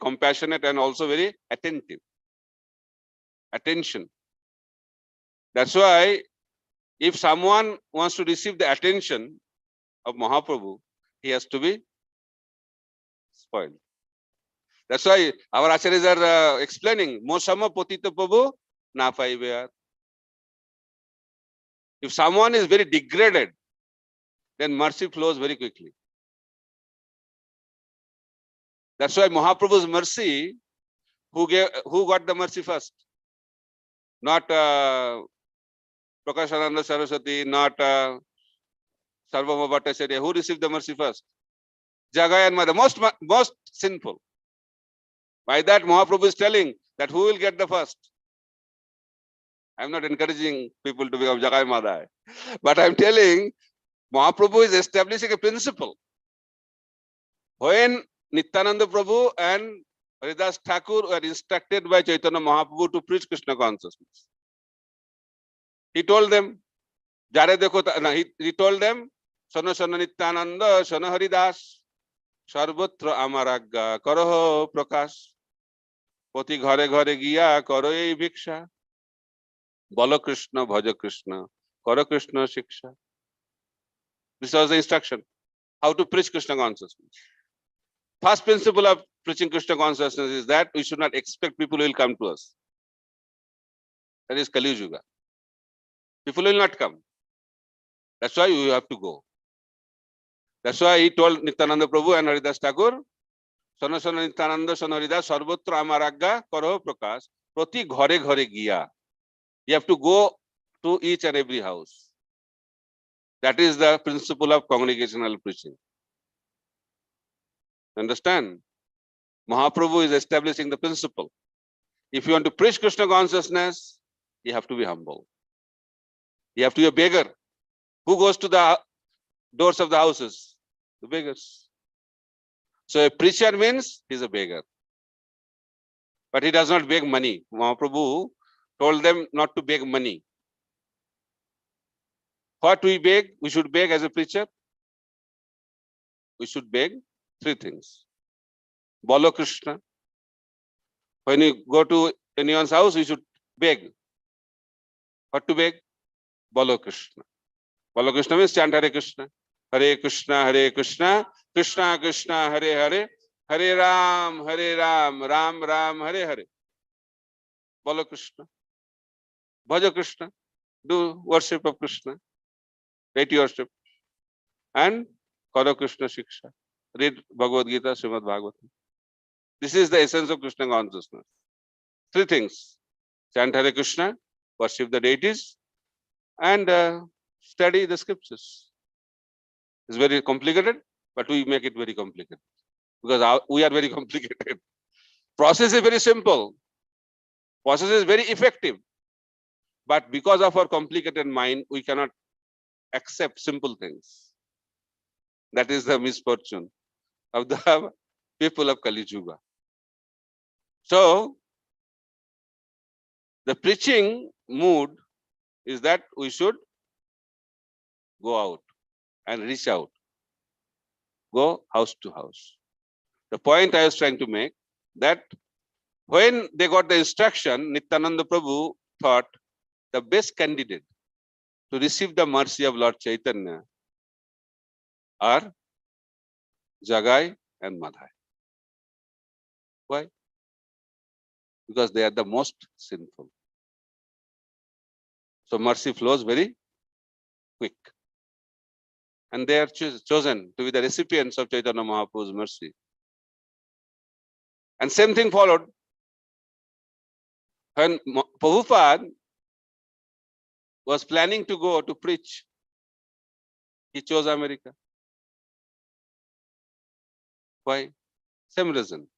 compassionate and also very attentive. Attention. That's why if someone wants to receive the attention of Mahaprabhu, he has to be spoiled. That's why our acharyas are explaining, Mosama Potita Prabhu na paibeyar. If someone is very degraded, then mercy flows very quickly. That's why Mahaprabhu's mercy, who got the mercy first? not Prakashananda Saraswati, not Sarvabhauma Bhattacharya. Who received the mercy first? Jagai and Mother, most sinful. By that, Mahaprabhu is telling that who will get the first. I am not encouraging people to become Jagai Madai, but I am telling Mahaprabhu is establishing a principle. When Nityananda Prabhu and Haridas Thakur were instructed by Chaitanya Mahaprabhu to preach Krishna consciousness, he told them, he told them, Shana Shana Nityananda, Shana Haridas, Sarvatra Amaragga, Karaho Prakash, Poti Ghare Ghare Giya, Karo ei Bhiksha, Bala Krishna, Bhaja Krishna, Kara Krishna Shiksha. This was the instruction, how to preach Krishna consciousness. First principle of preaching Krishna consciousness is that we should not expect people will come to us. That is Kali Yuga. People will not come. That's why you have to go. That's why he told Nityananda Prabhu and Haridas Thakur, Shana Shana Nityananda, Shana Haridas, Sarvatra Amaragga, Karaho Prakash, Prati Ghare Ghare Giya. You have to go to each and every house. That is the principle of congregational preaching. Understand? Mahaprabhu is establishing the principle. If you want to preach Krishna consciousness, you have to be humble. You have to be a beggar. Who goes to the doors of the houses? The beggars. So a preacher means he's a beggar. But he does not beg money. Mahaprabhu told them not to beg money. What we beg, we should beg as a preacher. We should beg three things. Bolo Krishna. When you go to anyone's house, we should beg. What to beg? Bolo Krishna. Bolo Krishna means chant Hare Krishna. Hare Krishna, Krishna Krishna, Hare Hare, Hare Ram, Ram Ram, Hare Hare. Bolo Krishna. Bhaja Krishna. Do worship of Krishna. Deity worship. And Karo Krishna Shiksha. Read Bhagavad Gita, Srimad Bhagavatam. This is the essence of Krishna consciousness. Three things. Chant Hare Krishna, worship the deities, and study the scriptures. It's very complicated, but we make it very complicated. Because we are very complicated. Process is very simple. Process is very effective. But because of our complicated mind, we cannot accept simple things. That is the misfortune of the people of Kali Yuga. So, the preaching mood is that we should go out and reach out. Go house to house. The point I was trying to make, that when they got the instruction, Nityananda Prabhu thought the best candidate to receive the mercy of Lord Chaitanya are Jagai and Madhai. Why? Because they are the most sinful. So mercy flows very quick. And they are chosen to be the recipients of Chaitanya Mahaprabhu's mercy. And same thing followed. When Prabhupada was planning to go to preach, he chose America. Why? Same reason.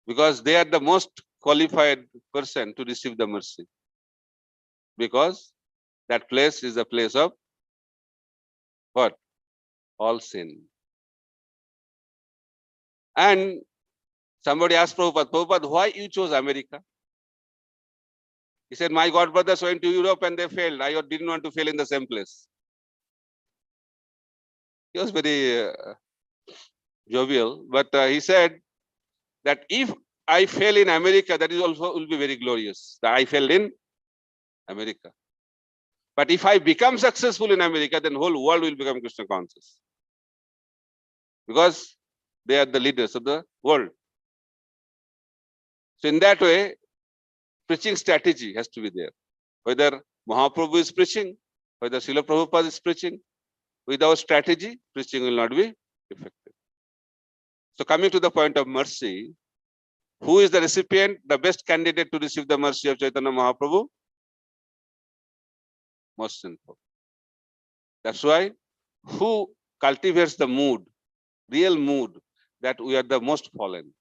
Because they are the most qualified person to receive the mercy. Because that place is a place of what? All sin. And somebody asked Prabhupada, why you chose America? He said, my godbrothers went to Europe and they failed. I didn't want to fail in the same place. He was very jovial, but he said that if I fail in America, that is also will be very glorious. That I failed in America. But if I become successful in America, then whole world will become Krishna conscious. Because they are the leaders of the world. So in that way, preaching strategy has to be there. Whether Mahaprabhu is preaching, whether Srila Prabhupada is preaching, without strategy, preaching will not be effective. So coming to the point of mercy, Who is the recipient, the best candidate to receive the mercy of Chaitanya Mahaprabhu? Most sinful. That's why who cultivates the mood, real mood, that we are the most fallen.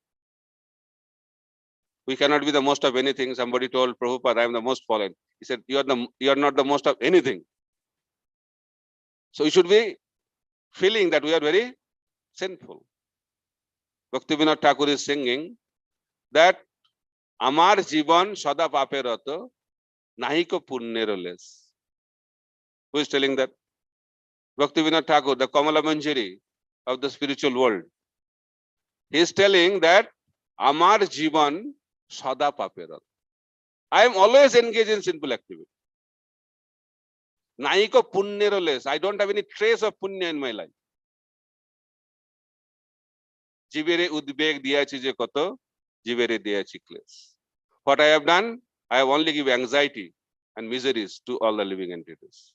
We cannot be the most of anything. Somebody told Prabhupada, I am the most fallen. He said, you are not the most of anything. So we should be feeling that we are very sinful. Bhaktivinoda Thakur is singing that Amar Jivan Sada Pape Rato Nahiko Punnero less. Who is telling that? Bhaktivinoda Thakur, the Kamala Manjari of the spiritual world. He is telling that Amar Jivan Sada Pape Rato. I am always engaged in sinful activity. Nahiko Punnero less. I don't have any trace of punya in my life. Jivere udbeg diyachi je koto, jivere diyachi kless. What I have done, I have only given anxiety and miseries to all the living entities.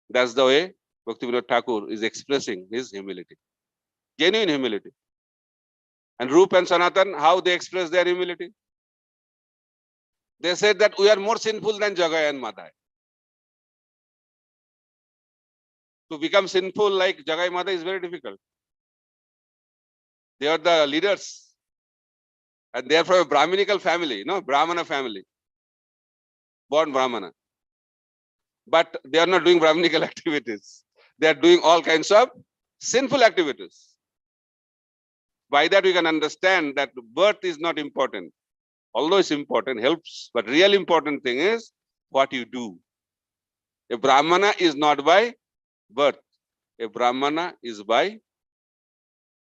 That's the way Bhaktivinoda Thakur is expressing his humility, genuine humility. And Rup and Sanatan, how they express their humility? They said that we are more sinful than Jagai and Madhai. To become sinful like Jagai Madhai is very difficult. They are the leaders. And they are from a Brahminical family, Brahmana family. Born Brahmana. But they are not doing Brahminical activities. They are doing all kinds of sinful activities. By that we can understand that birth is not important. Although it's important, helps, but real important thing is what you do. A Brahmana is not by birth. A Brahmana is by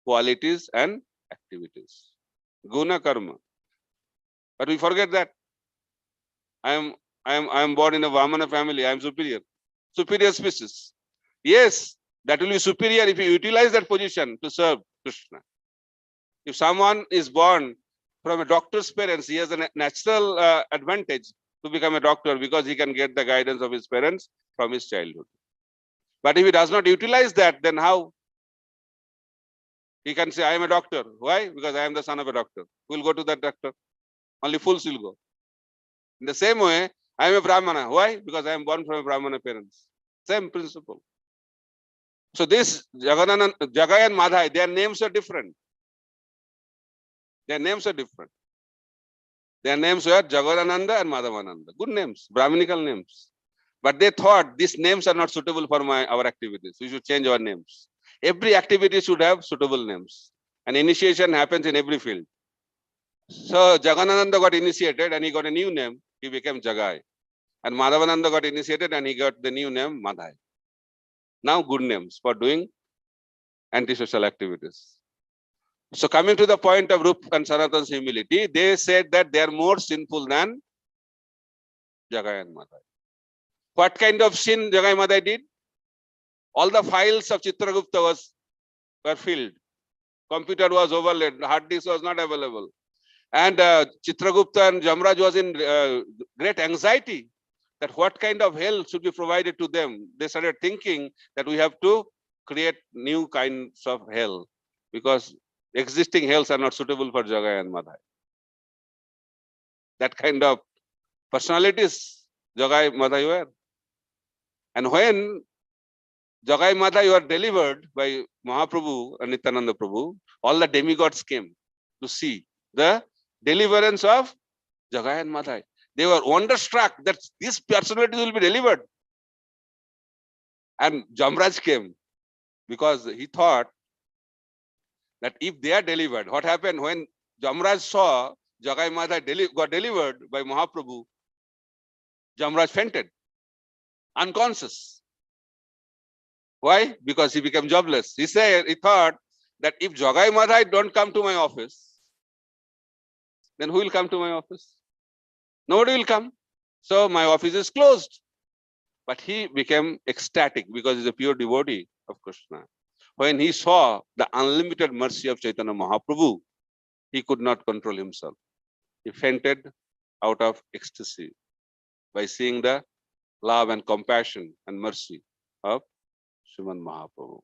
qualities and activities. Guna karma. But we forget that. I am born in a Vamana family. I am superior. Superior species. Yes, that will be superior if you utilize that position to serve Krishna. If someone is born from a doctor's parents, he has a natural advantage to become a doctor because he can get the guidance of his parents from his childhood. But if he does not utilize that, then how? He can say, I am a doctor. Why? Because I am the son of a doctor. Who will go to that doctor? Only fools will go. In the same way, I am a Brahmana. Why? Because I am born from a Brahmana parents. Same principle. So this Jagai and Madhai, their names are different. Their names are different. Their names were Jagadananda and Madhavananda. Good names, Brahminical names. But they thought these names are not suitable for our activities. We should change our names. Every activity should have suitable names. And initiation happens in every field. So Jagadananda got initiated and he got a new name. He became Jagai. And Madhavananda got initiated and he got the new name Madhai. Now good names for doing antisocial activities. So coming to the point of Rup and Sanatan's humility, they said that they are more sinful than Jagai and Madhai. What kind of sin Jagai Madhai did? All the files of Chitragupta were filled. Computer was overlaid. Hard disk was not available. And Chitragupta and Jamraj was in great anxiety that what kind of hell should be provided to them. They started thinking that we have to create new kinds of hell because existing hells are not suitable for Jagai and Madhai. That kind of personalities Jagai Madhai were. And when Jagai Madhai were delivered by Mahaprabhu and Nityananda Prabhu, all the demigods came to see the deliverance of Jagai and Madhai. They were wonderstruck that these personalities will be delivered. And Jamraj came because he thought that if they are delivered, what happened when Jamraj saw Jagai Madhai got delivered by Mahaprabhu, Jamraj fainted, unconscious. Why? Because he became jobless. He thought that if Jagai Madhai don't come to my office, then who will come to my office? Nobody will come. So my office is closed. But he became ecstatic because he's a pure devotee of Krishna. When he saw the unlimited mercy of Chaitanya Mahaprabhu, he could not control himself. He fainted out of ecstasy by seeing the love and compassion and mercy of Sriman Mahaprabhu.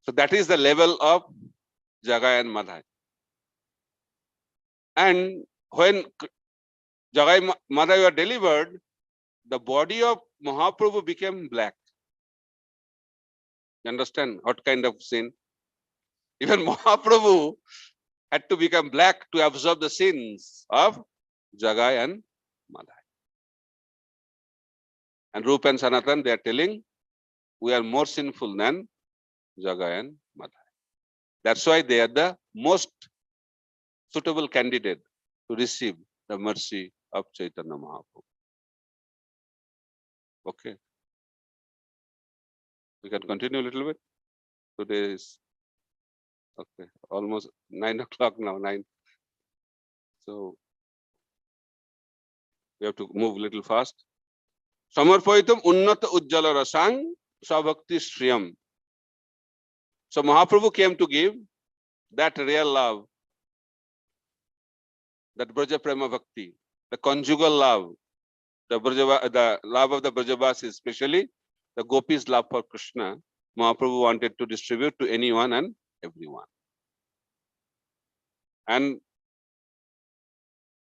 So that is the level of Jagai and Madhai. And when Jagai Mother were delivered, the body of Mahaprabhu became black. You understand what kind of sin? Even Mahaprabhu had to become black to absorb the sins of Jagai and Madhai. And Rupa and Sanatan, they are telling, we are more sinful than Jagai and Madhai. That's why they are the most suitable candidate to receive the mercy of Chaitanya Mahaprabhu. Okay. We can continue a little bit. Today is okay, almost 9 o'clock now, 9. So we have to move a little fast. Samarpaitam unnata ujjala rasang sabhakti shriyam. So Mahaprabhu came to give that real love, that Braja Prema Bhakti, the conjugal love, the love of the Brajavasis, especially the gopis' love for Krishna. Mahaprabhu wanted to distribute to anyone and everyone. And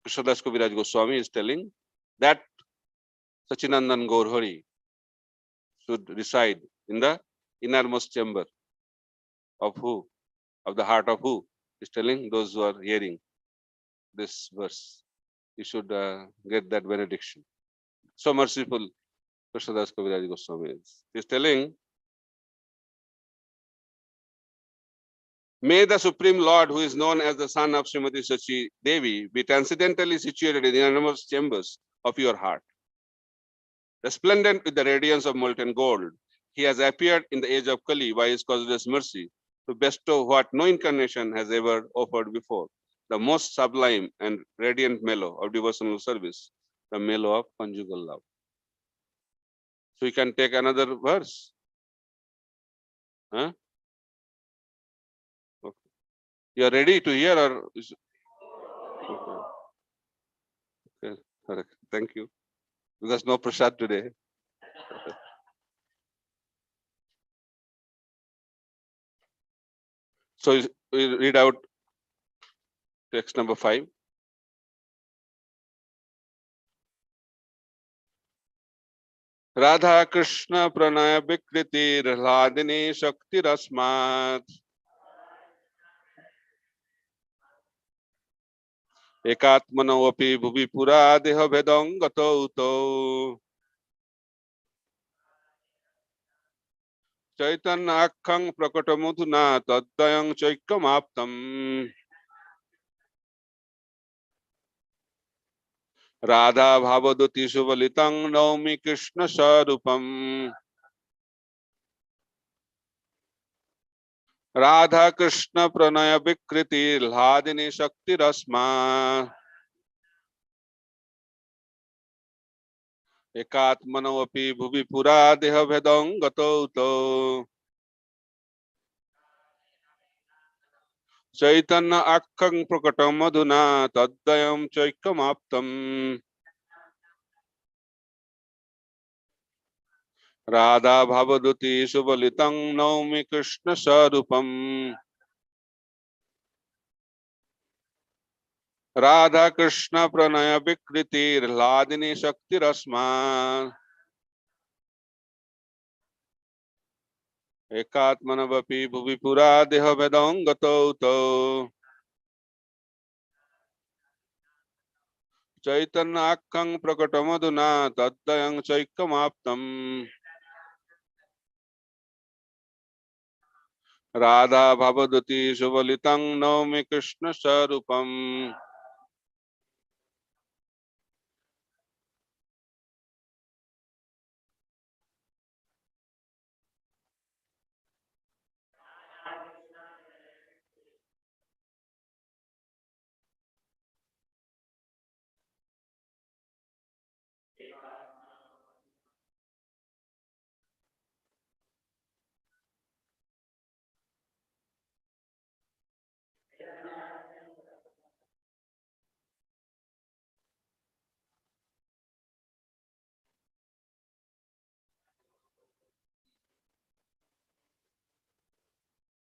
Krishnadas Kaviraj Goswami is telling that Sachinandan Gaurhari should reside in the innermost chamber of who? Of the heart of who? He's telling those who are hearing this verse. You should get that benediction. So merciful Krishnadas Kaviraj Goswami is. He's telling, may the Supreme Lord, who is known as the son of Srimati Sachi Devi, be transcendently situated in the innermost chambers of your heart. Resplendent with the radiance of molten gold, he has appeared in the age of Kali by his causeless mercy to bestow what no incarnation has ever offered before, the most sublime and radiant mellow of devotional service, the mellow of conjugal love. So you can take another verse. Huh? Okay. You are ready to hear or? Okay. Okay. Correct. Thank you. Because no prasad today. So we read out text number 5. Radha Krishna Pranaya Vikriti Rahladini Shakti Rasmat Ekatmano api bhuvi pura deha vedang gato uto Chaitanya akhang prakatamudhuna taddayang chaikamaptam Radha bhavaduti subalitang naumi Krishna sarupam Radha Krishna Pranaya Vikriti Rahladini Shakti Rasma Ekatmano api bhuvi pura deha vedang gato uto Chaitanya akhang prakatam madhuna taddayam chaikamaptam Radha bhavaduti subalitang naumi Krishna sarupam Radha Krishna pranaya vikriti hladini shakti rasma Ekatmanavapi bhuvi pura deha vedang gato uto Chaitanya akhang prakatam madhuna taddayam chaikamaptam Radha bhavaduti subalitang naumi Krishna sarupam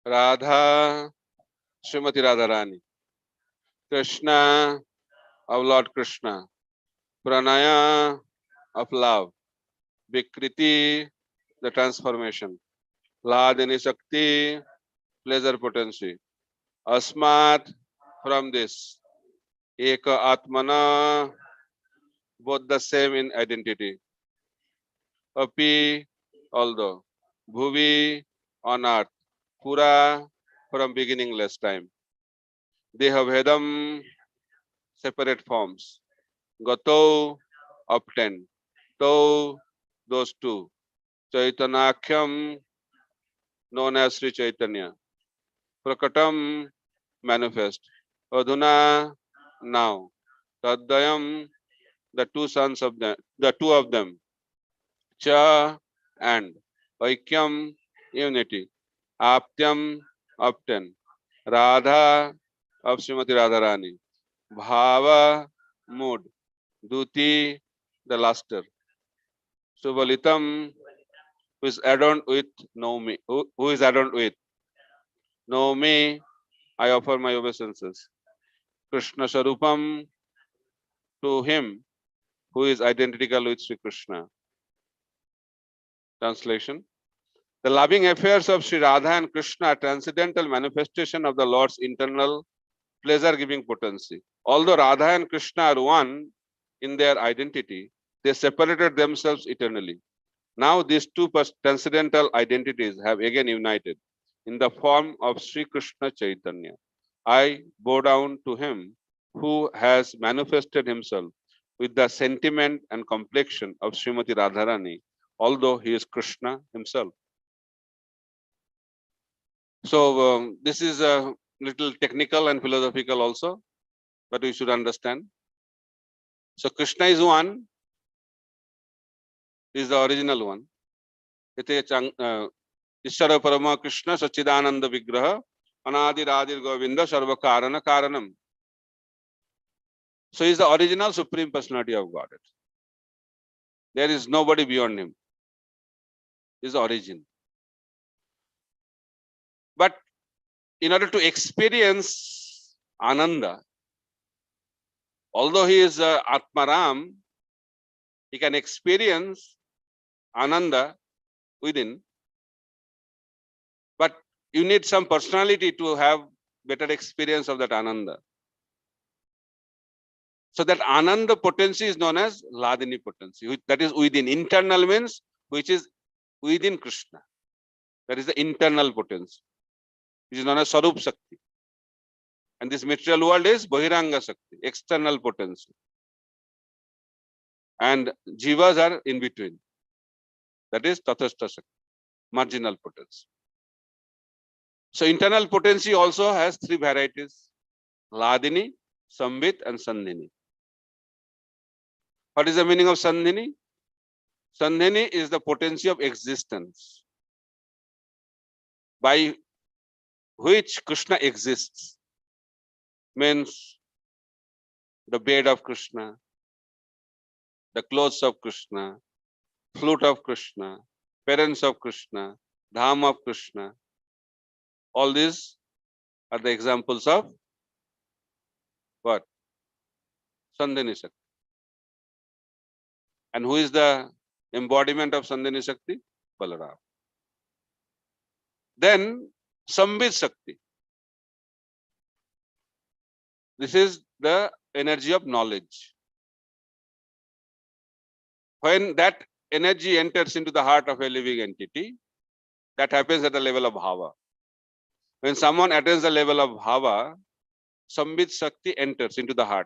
Radha Srimati Radharani. Krishna of Lord Krishna, Pranaya of love, Vikriti, the transformation, Ladini Shakti, pleasure potency, Asmat, from this, Eka Atmana, both the same in identity, Api, although, Bhuvi, on earth, Pura, from beginningless time, Dehabhedam, separate forms, Gato, obtained, To, those two, Chaitanakyam, known as Sri Chaitanya, Prakatam, manifest, Adhuna, now, Tadayam, the two sons of them, the two of them, Cha, and, Aikyam, unity, Aptyam, obtain, Radha, of Srimati Radharani, Bhava, mood, Duti, the luster, Subalitam, who is adorned with know me, who is adorned with know me, I offer my obeisances. Krishna Sarupam, to him who is identical with Sri Krishna. Translation. The loving affairs of Sri Radha and Krishna are transcendental manifestation of the Lord's internal pleasure-giving potency. Although Radha and Krishna are one in their identity, they separated themselves eternally. Now these two transcendental identities have again united in the form of Sri Krishna Chaitanya. I bow down to him who has manifested himself with the sentiment and complexion of Srimati Radharani, although he is Krishna himself. So this is a little technical and philosophical also, but we should understand. So Krishna is one, is the original one. Ishvara Parama Krishna Sachidananda Vigraha Anadi Radir Govinda Sarva Karana Karanam. So he is the original Supreme Personality of Godhead. There is nobody beyond him. He is the origin. But in order to experience Ananda, although he is Atmaram, he can experience Ananda within, but you need some personality to have better experience of that Ananda. So that Ananda potency is known as Ladini potency, that is within. Internal means which is within Krishna. That is the internal potency, which is known as Sarup Shakti. And this material world is Bahiranga Shakti, external potency. And Jivas are in between. That is Tathastha Shakti, marginal potency. So internal potency also has three varieties: Ladini, Sambit, and Sandhini. What is the meaning of Sandhini? Sandhini is the potency of existence by which Krishna exists. Means the bed of Krishna, the clothes of Krishna, flute of Krishna, parents of Krishna, dham of Krishna. All these are the examples of what? Sandhini Shakti. And who is the embodiment of Sandhini Shakti? Balaram. Then Sambit Shakti. This is the energy of knowledge. When that energy enters into the heart of a living entity, that happens at the level of bhava. When someone attains the level of bhava, Sambit Shakti enters into the heart.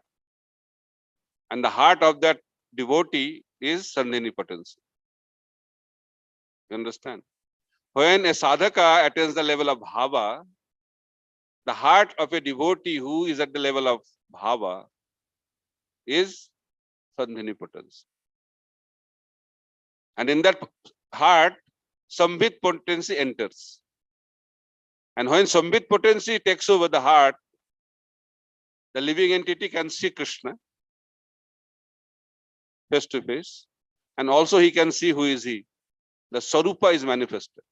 And the heart of that devotee is Sandhini potency. You understand? When a sadhaka attains the level of bhava, the heart of a devotee who is at the level of bhava is Sandhini potency. And in that heart, Sambit potency enters. And when Sambit potency takes over the heart, the living entity can see Krishna face to face, and also he can see who is he. The Sarupa is manifested,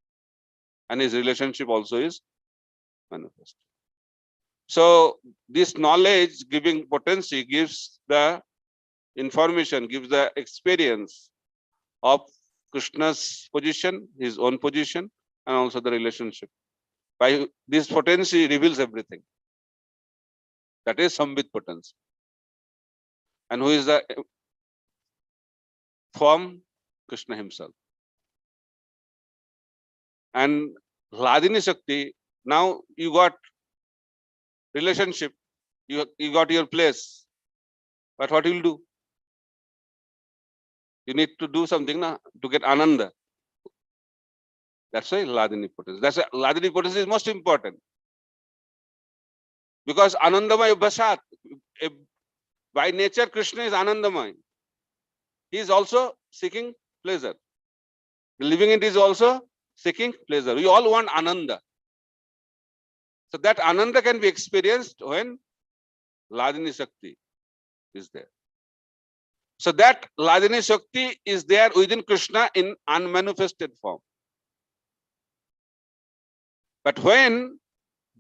and his relationship also is manifested. So this knowledge giving potency gives the information, gives the experience of Krishna's position, his own position, and also the relationship. By this potency reveals everything. That is Sambit potency. And who is the form? Krishna himself. And Hladini Shakti, now you got relationship, you got your place. But what you will do? You need to do something na, to get Ananda. That's why Hladini potency. That's why Hladini potency is most important. Because Anandamay Basat, by nature Krishna is Anandamay. He is also seeking pleasure. Living it is also seeking pleasure. We all want Ananda. So that Ananda can be experienced when Hladini Shakti is there. So that Hladini Shakti is there within Krishna in unmanifested form. But when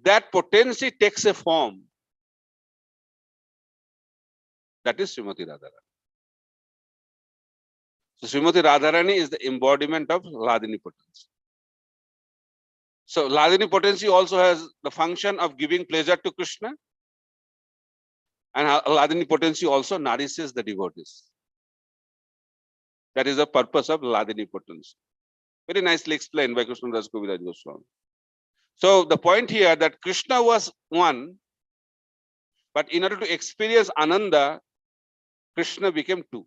that potency takes a form, that is Srimati Radharani. So Srimati Radharani is the embodiment of Hladini potency. So Hladini potency also has the function of giving pleasure to Krishna, and Hladini potency also nourishes the devotees. That is the purpose of Hladini potency. Very nicely explained by Krishna Das Kaviraj Goswami. So the point here that Krishna was one, but in order to experience Ananda, Krishna became two.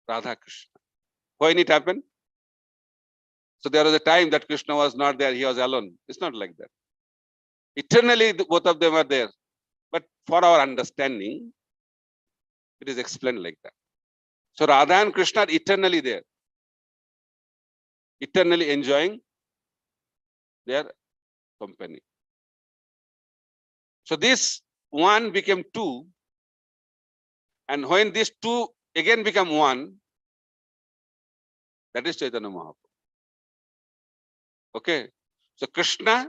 Radha Krishna. When it happened? So there was a time that Krishna was not there, he was alone. It's not like that. Eternally, both of them are there. But for our understanding, it is explained like that. So Radha and Krishna are eternally there, eternally enjoying their company. So this one became two, and when these two again become one, that is Chaitanya Mahaprabhu. Okay, so Krishna,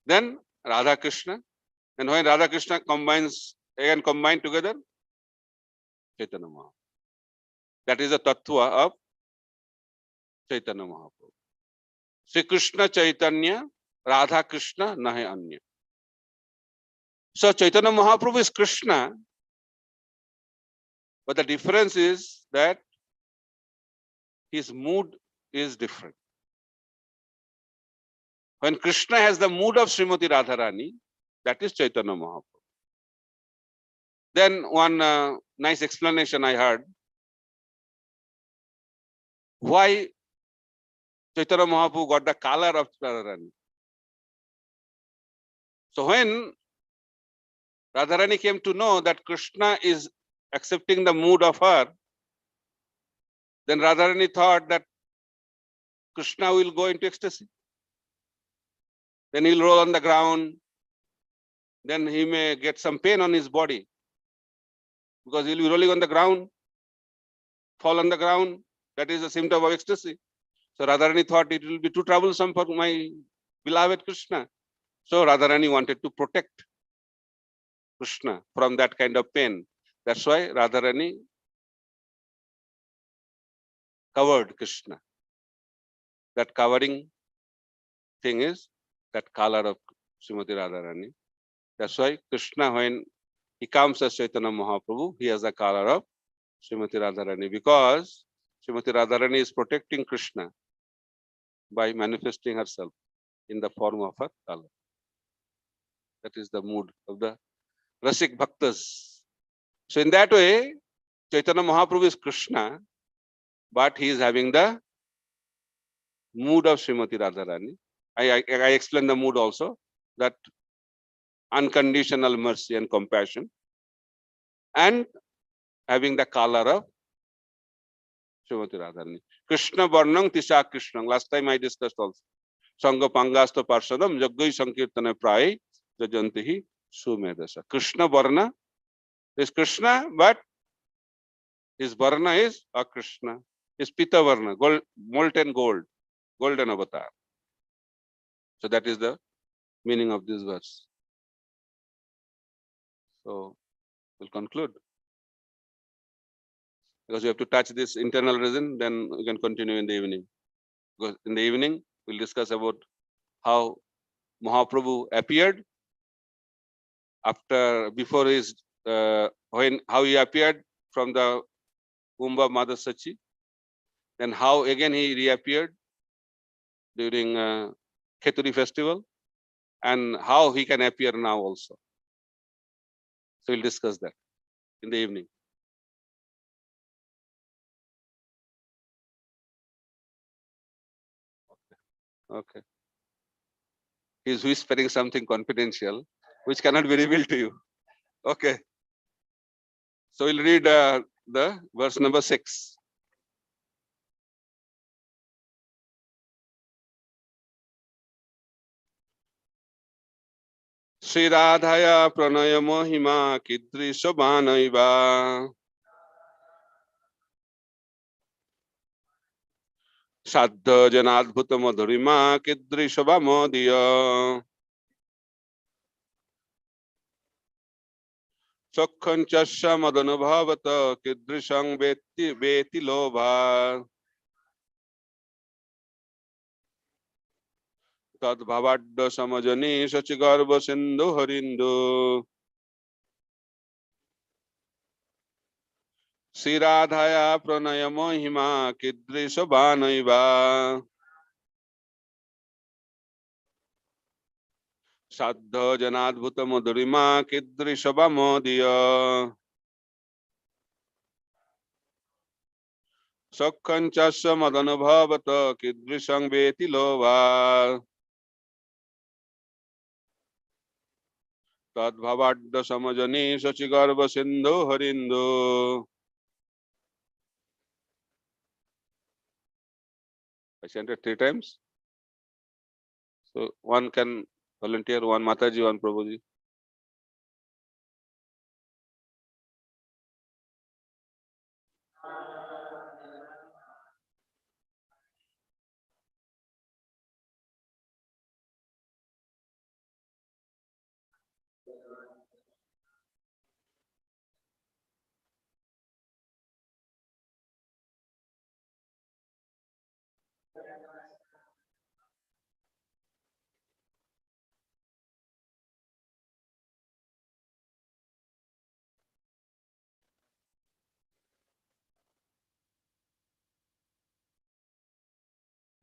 then Radha Krishna, and when Radha Krishna again combine together, Chaitanya Mahaprabhu. That is the tattva of Chaitanya Mahaprabhu. Sri Krishna Chaitanya, Radha Krishna, nahe anya. So Chaitanya Mahaprabhu is Krishna, but the difference is that his mood is different. When Krishna has the mood of Srimati Radharani, that is Chaitanya Mahaprabhu. Then one nice explanation I heard. Why Chaitanya Mahaprabhu got the color of Radharani? So when Radharani came to know that Krishna is accepting the mood of her, then Radharani thought that Krishna will go into ecstasy. Then he'll roll on the ground. Then he may get some pain on his body because he'll be rolling on the ground, fall on the ground. That is a symptom of ecstasy. So Radharani thought it will be too troublesome for my beloved Krishna. So Radharani wanted to protect Krishna from that kind of pain. That's why Radharani covered Krishna. That covering thing is that color of Srimati Radharani. That's why Krishna, when he comes as Chaitanya Mahaprabhu, he has the color of Srimati Radharani, because Srimati Radharani is protecting Krishna by manifesting herself in the form of her color. That is the mood of the Rasik Bhaktas. So in that way, Chaitanya Mahaprabhu is Krishna, but he is having the mood of Srimati Radharani. I explained the mood also, that unconditional mercy and compassion, and having the color of Srimati Radharani. Krishna Varnang Tisha Krishna. Last time I discussed also. Sangha Pangasta Parshadam Jaggai Sankirtana Prai Jajantihi Sumedasa. Krishna Varna is Krishna, but his Varna is a Krishna. His Pita Varna, gold, molten gold, golden avatar. So that is the meaning of this verse. So we'll conclude. Because you have to touch this internal reason, then we can continue in the evening. Because in the evening, we'll discuss about how Mahaprabhu appeared before his, how he appeared from the womb of Mother Sachi, then how again he reappeared during Kheturi festival, and how he can appear now also. So we'll discuss that in the evening. Okay. He's whispering something confidential, which cannot be revealed to you. Okay. So we'll read the verse number 6. Sri Radhaya Pranaya Mohima Kidri Shobhanaiva Saddha Janadbhuta Madhurima Kidri Shobhamodiya Chokhanchasya Madanubhavata Kidrishang Beti Lobha Tad Bhavadda Samajani Sachigarva Sindhu Harindu Sri Radhaya Pranaya Mohima Kidri Shobhanaiva Saddha Janadbhuta Madhurima Kidri Shobhamodiya Sakhanchasya Madanubhavata Kidrishang Beti Lobha Tad Bhavadda Samajani Sachigarva Sindhu Harindu. I sent it 3 times. So one can volunteer, one Mataji, one Prabhuji.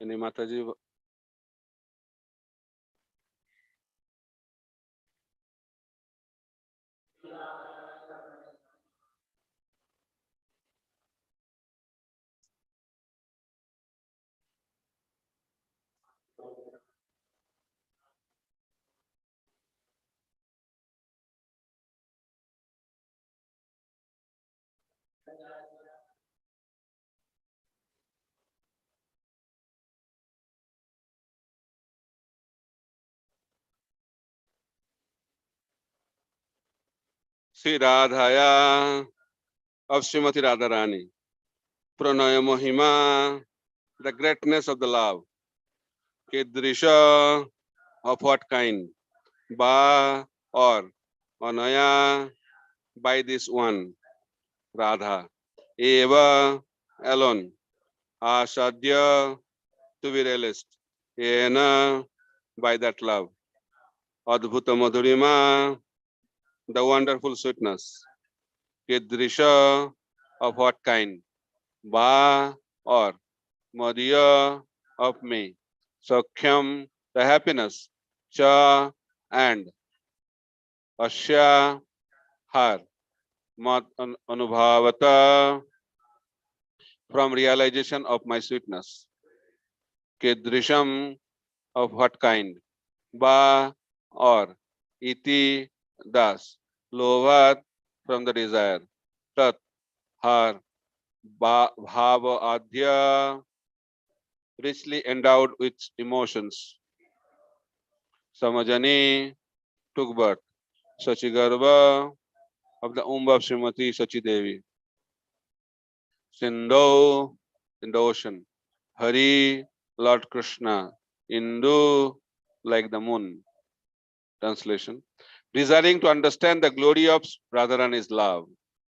Any Mataji? Sri Radhaya of Srimati Radharani. Pranaya Mohima, the greatness of the love. Kidrisha, of what kind? Ba or Anaya, by this one. Radha. Eva, alone. Asadya, to be realized. Ena, by that love. Adbhuta Madhurima, the wonderful sweetness. Kidrisha, of what kind? Ba or Madhya, of me. Sakhyam, the happiness. Cha, and Asya, her. Mat Anubhavata, from realization of my sweetness. Kidrisham, of what kind? Ba or iti, thus. Lovat, from the desire. Tat, her. Bhava adhya, richly endowed with emotions. Samajani, took birth. Sachigarva, of the womb of Srimati Sachi Devi. Sindhu, in the ocean. Hari, Lord Krishna. Indu, like the moon. Translation. Desiring to understand the glory of Radharani's love,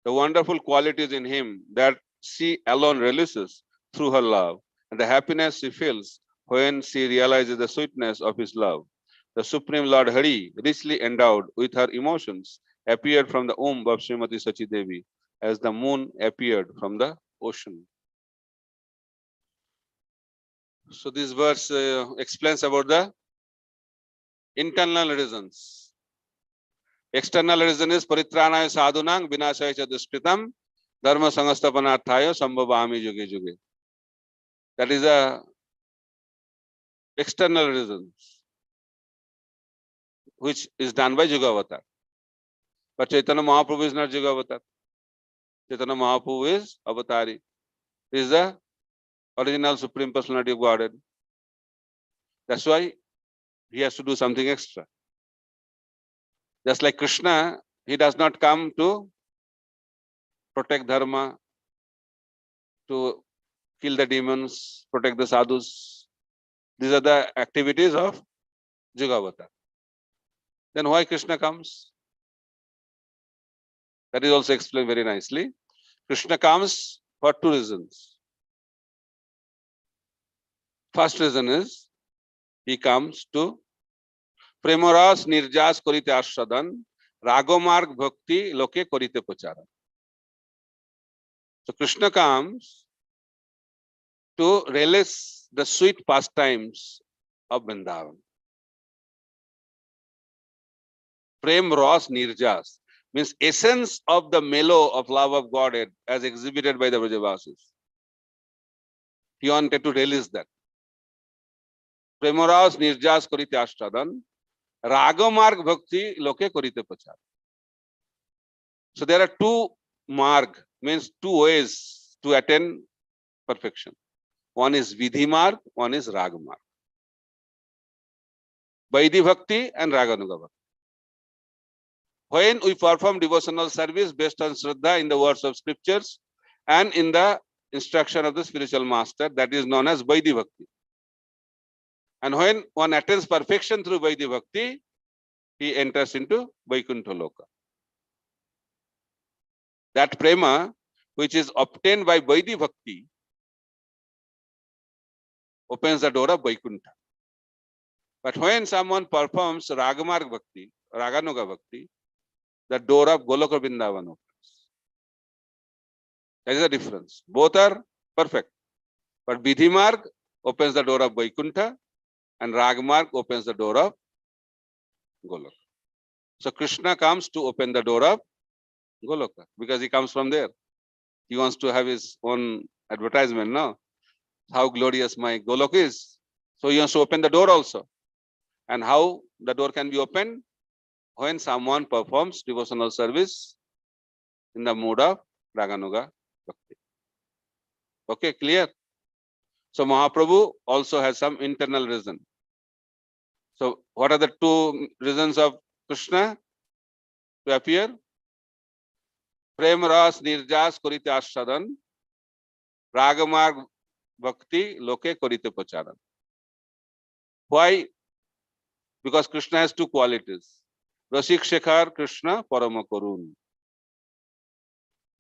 the wonderful qualities in him that she alone releases through her love, and the happiness she feels when she realizes the sweetness of his love. The Supreme Lord Hari, richly endowed with her emotions, appeared from the womb of Srimati Sachi Devi as the moon appeared from the ocean. So this verse explains about the internal reasons. External reason is paritranaya sadhunang vinashaya cha dushkritam dharma sangastapanarthaya sambhavami yuge yuge. That is a external reason which is done by Yugavatar. But Chaitanya Mahaprabhu is not Yugavatar. Chaitanya Mahaprabhu is Avatari. He is the original Supreme Personality of Godhead. That's why he has to do something extra. Just like Krishna, he does not come to protect dharma, to kill the demons, protect the sadhus. These are the activities of Yugavatar. Then why Krishna comes? That is also explained very nicely. Krishna comes for two reasons. First reason is he comes to Premoras Nirjas Korite Ashradan, Ragomarg Bhakti Loke Korite Pacharan. So Krishna comes to relish the sweet pastimes of Vrindavan. Prem Ras Nirjas means essence of the mellow of love of Godhead as exhibited by the Vrajavasis. He wanted to release that. Premoras Nirjas Korite Ashradan, Ragamarg Bhakti Loke Korite Pachar. So there are two marg, means two ways to attain perfection. One is Vidhi marg, one is Raga marg. Vaidhi Bhakti and Raganuga Bhakti. When we perform devotional service based on Shraddha in the words of scriptures and in the instruction of the spiritual master, that is known as Vaidhi Bhakti. And when one attains perfection through Vaidhi Bhakti, he enters into Vaikuntha Loka. That prema, which is obtained by Vaidhi Bhakti, opens the door of Vaikuntha. But when someone performs Ragamarg Bhakti, Raganuga Bhakti, the door of Goloka Vrindavan opens. That is the difference. Both are perfect. But Vidhi Marg opens the door of Vaikuntha and Ragamarg opens the door of Goloka. So Krishna comes to open the door of Goloka because he comes from there. He wants to have his own advertisement, no? How glorious my Golok is. So he wants to open the door also. And how the door can be opened? When someone performs devotional service in the mood of Raganuga Bhakti. Okay, clear? So Mahaprabhu also has some internal reason. So what are the two reasons of Krishna to appear? Prem Ras Nirjas Korite Ashradan, Ragamarg Bhakti Loke Korite Pacharan. Why? Because Krishna has two qualities. Rasik Shekhar, Krishna Parama Karun.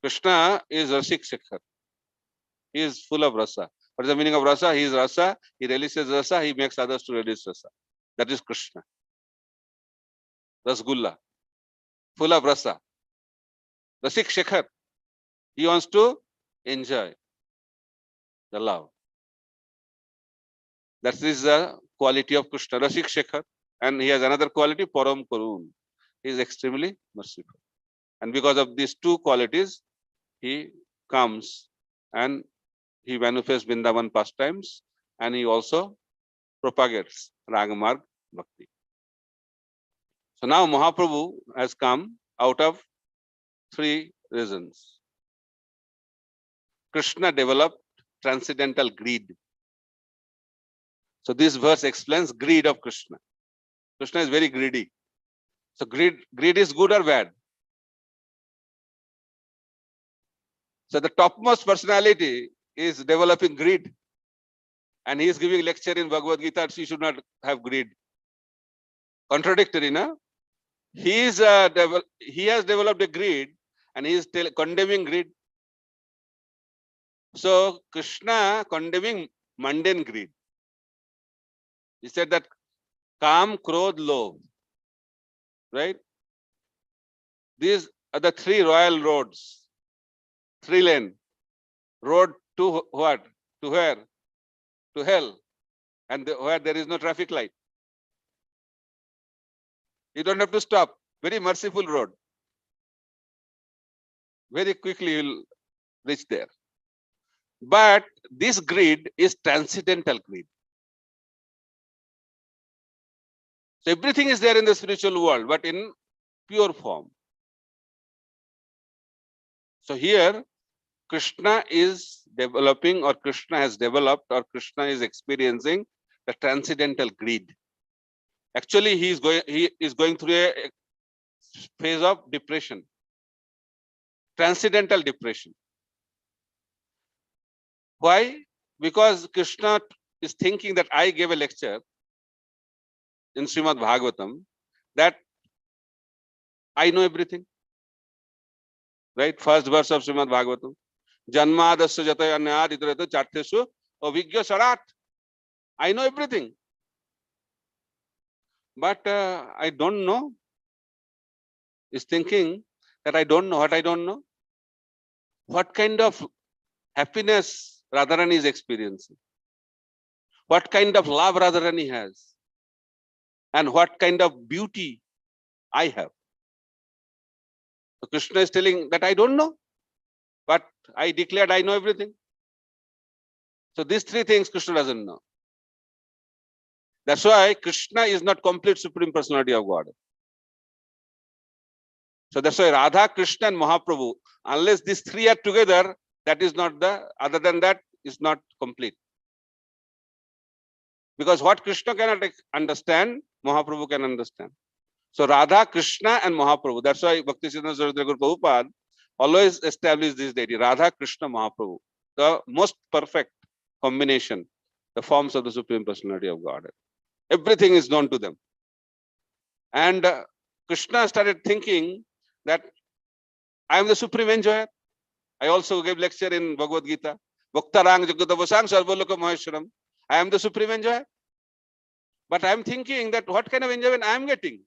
Krishna is Rasik Shekhar. He is full of rasa. What is the meaning of rasa? He is rasa, he releases rasa, he makes others to release rasa. That is Krishna. Rasgulla. Full of rasa. Rasik Shekhar. He wants to enjoy the love. That is the quality of Krishna, Rasik Shekhar. And he has another quality, Param Karun. He is extremely merciful. And because of these two qualities, he comes and he manifests Vrindavan pastimes and he also propagates Ragamarg Bhakti. So now Mahaprabhu has come out of three reasons. Krishna developed transcendental greed. So this verse explains greed of Krishna. Krishna is very greedy. So greed is good or bad? So the topmost personality is developing greed. And he is giving lecture in Bhagavad Gita, she should not have greed. Contradictory, no? he has developed a greed, and he is condemning greed. So Krishna condemning mundane greed. He said that Kam, Krodh, Lobh, right? These are the three royal roads, 3-lane road to what? To where? To hell, and where there is no traffic light. You don't have to stop. Very merciful road. Very quickly you will reach there. But this greed is transcendental greed. So everything is there in the spiritual world, but in pure form. So here, Krishna is developing, or Krishna has developed, or Krishna is experiencing the transcendental greed. Actually, he is going through a phase of depression, transcendental depression. Why? Because Krishna is thinking that I gave a lecture in Srimad Bhagavatam that I know everything. Right? First verse of Srimad Bhagavatam. Janmadasya jataya anyad itaratu chartheshu avigya sarat. I know everything. But I don't know. Is thinking that I don't know what I don't know. What kind of happiness Radharani is experiencing? What kind of love Radharani has? And what kind of beauty I have? So Krishna is telling that I don't know, but I declared I know everything. So these three things Krishna doesn't know. That's why Krishna is not complete Supreme Personality of God. So that's why Radha, Krishna and Mahaprabhu, unless these three are together, that is not other than that is not complete. Because what Krishna cannot understand, Mahaprabhu can understand. So Radha, Krishna and Mahaprabhu. That's why Bhaktisiddhanta Saraswati Thakur Prabhupada always established this deity, Radha, Krishna, Mahaprabhu. The most perfect combination, the forms of the Supreme Personality of God. Everything is known to them. And Krishna started thinking that I am the supreme enjoyer. I also gave lecture in Bhagavad Gita. Bhaktarang Jagatavasang Sarvaloka Maheshwaram. I am the supreme enjoyer. But I am thinking that what kind of enjoyment I am getting?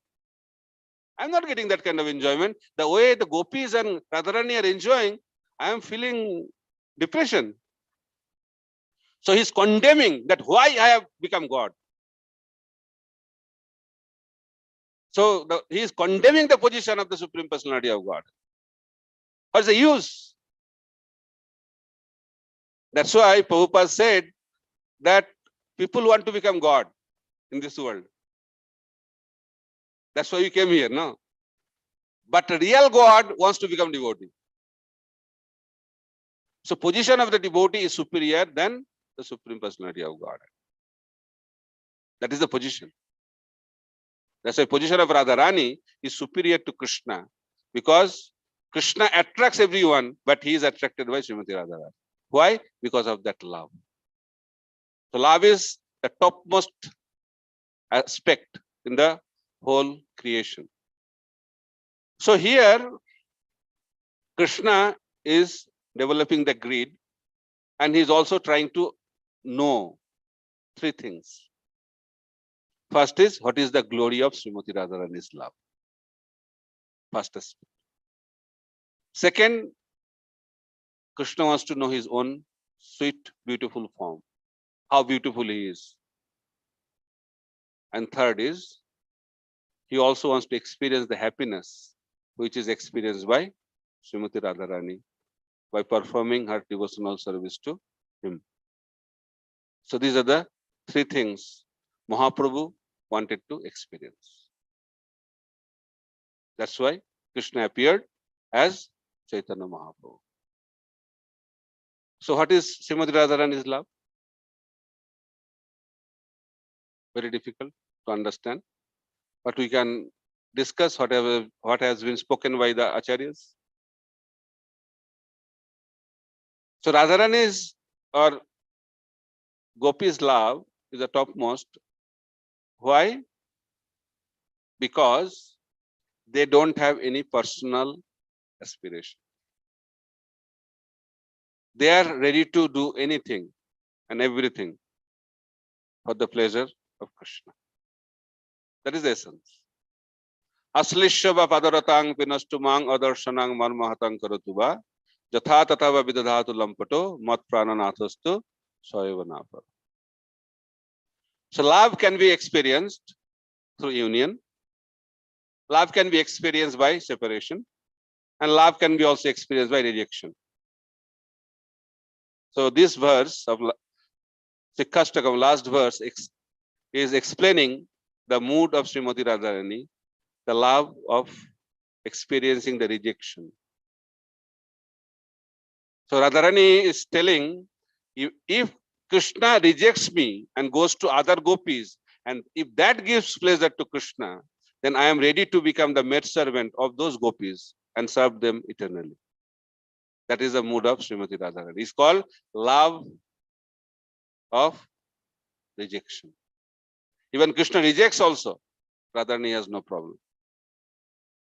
I am not getting that kind of enjoyment. The way the gopis and Radharani are enjoying, I am feeling depression. So he is condemning that why I have become God. So he is condemning the position of the Supreme Personality of God. What's the use? That's why Prabhupada said that people want to become God in this world. That's why we came here, no? But a real God wants to become devotee. So position of the devotee is superior than the Supreme Personality of God. That is the position. That's why position of Radharani is superior to Krishna, because Krishna attracts everyone, but he is attracted by Srimati Radharani. Why? Because of that love. So love is the topmost aspect in the whole creation. So here, Krishna is developing the greed, and he is also trying to know three things. First is, what is the glory of Srimati Radharani's love? First aspect. Second, Krishna wants to know his own sweet, beautiful form, how beautiful he is. And third is, he also wants to experience the happiness which is experienced by Srimati Radharani by performing her devotional service to him. So these are the three things Mahaprabhu wanted to experience. That's why Krishna appeared as Chaitanya Mahaprabhu. So what is Srimati Radharani's love? Very difficult to understand, but we can discuss what has been spoken by the acharyas. So Radharani's or Gopi's love is the topmost. Why? Because they don't have any personal aspiration. They are ready to do anything and everything for the pleasure of Krishna. That is the essence. Aslishya padaratang pinastumang adarsanang marmahatang karatuba jatha tatava vidadhatu lampato mat prananathastu soyavanapar. So love can be experienced through union. Love can be experienced by separation. And love can be also experienced by rejection. So this verse of Sikkastakam, last verse, is explaining the mood of Srimati Radharani, the love of experiencing the rejection. So Radharani is telling, if Krishna rejects me and goes to other gopis, and if that gives pleasure to Krishna, then I am ready to become the maidservant of those gopis and serve them eternally. That is the mood of Srimati Radharani. It's called love of rejection. Even Krishna rejects also, Radharani has no problem,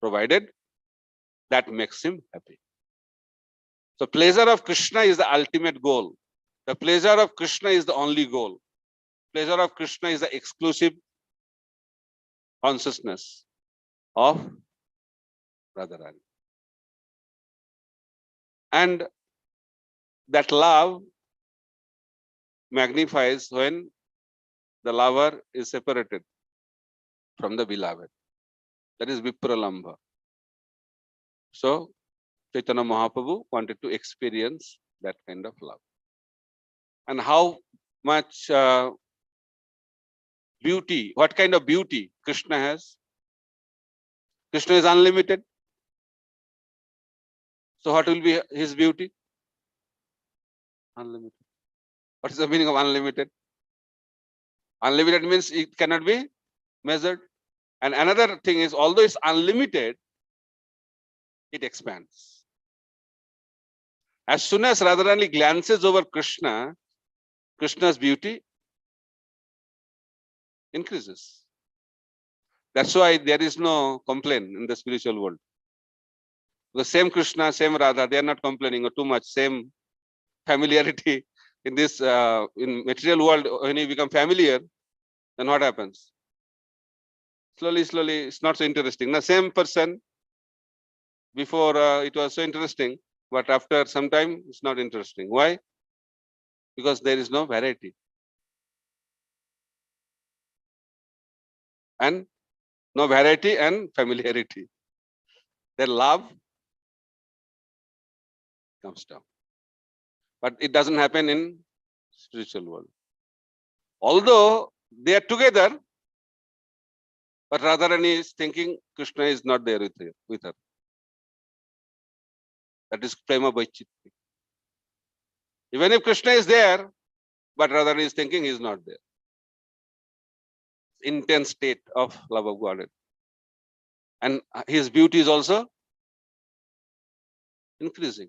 provided that makes him happy. So pleasure of Krishna is the ultimate goal. The pleasure of Krishna is the only goal. Pleasure of Krishna is the exclusive consciousness of Radharani. And that love magnifies when the lover is separated from the beloved. That is Vipralambha. So Chaitanya Mahaprabhu wanted to experience that kind of love. And how much beauty, what kind of beauty Krishna has? Krishna is unlimited. So what will be his beauty? Unlimited. What is the meaning of unlimited? Unlimited means it cannot be measured. And another thing is, although it's unlimited, it expands. As soon as Radharani glances over Krishna, Krishna's beauty increases. That's why there is no complaint in the spiritual world. The same Krishna, same Radha, they are not complaining or too much, same familiarity. In this in material world, when you become familiar, then what happens? Slowly, it's not so interesting. The same person, before it was so interesting, but after some time, it's not interesting. Why? Because there is no variety. And no variety and familiarity. Then love comes down. But it doesn't happen in spiritual world. Although they are together, but Radharani is thinking Krishna is not there with her. That is prema vaichitti. Even if Krishna is there, but Radharani is thinking he is not there. Intense state of love of Godhead. And his beauty is also increasing.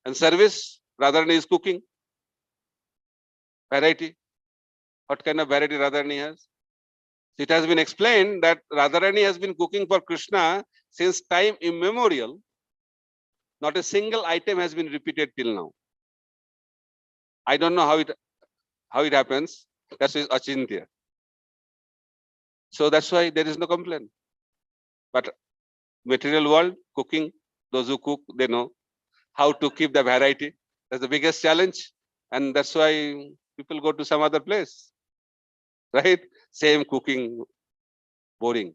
And service, Radharani is cooking. Variety. What kind of variety Radharani has? It has been explained that Radharani has been cooking for Krishna since time immemorial. Not a single item has been repeated till now. I don't know how it happens. That's achintya. So that's why there is no complaint. But material world, cooking, those who cook, they know how to keep the variety. That's the biggest challenge. And that's why people go to some other place. Right? Same cooking, boring.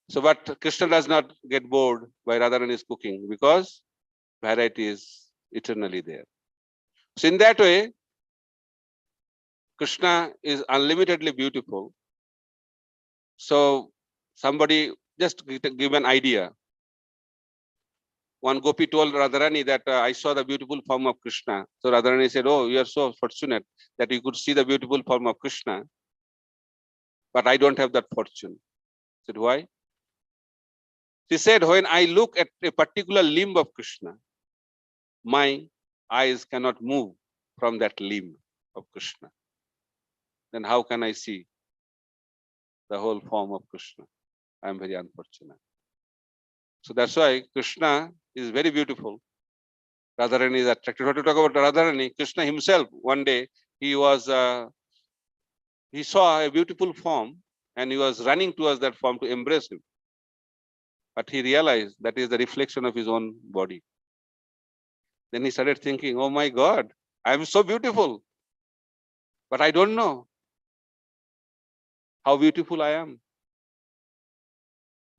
So but Krishna does not get bored by Radharani's cooking because variety is eternally there. So in that way, Krishna is unlimitedly beautiful. So somebody just give an idea. One gopi told Radharani that I saw the beautiful form of Krishna. So Radharani said, oh, you are so fortunate that you could see the beautiful form of Krishna. But I don't have that fortune. I said, why? She said, when I look at a particular limb of Krishna, my eyes cannot move from that limb of Krishna. Then how can I see the whole form of Krishna? I am very unfortunate. So that's why Krishna is very beautiful. Radharani is attractive. What to talk about Radharani? Krishna himself, one day, he saw a beautiful form and he was running towards that form to embrace him. But he realized that is the reflection of his own body. Then he started thinking, oh my God, I am so beautiful, but I don't know how beautiful I am.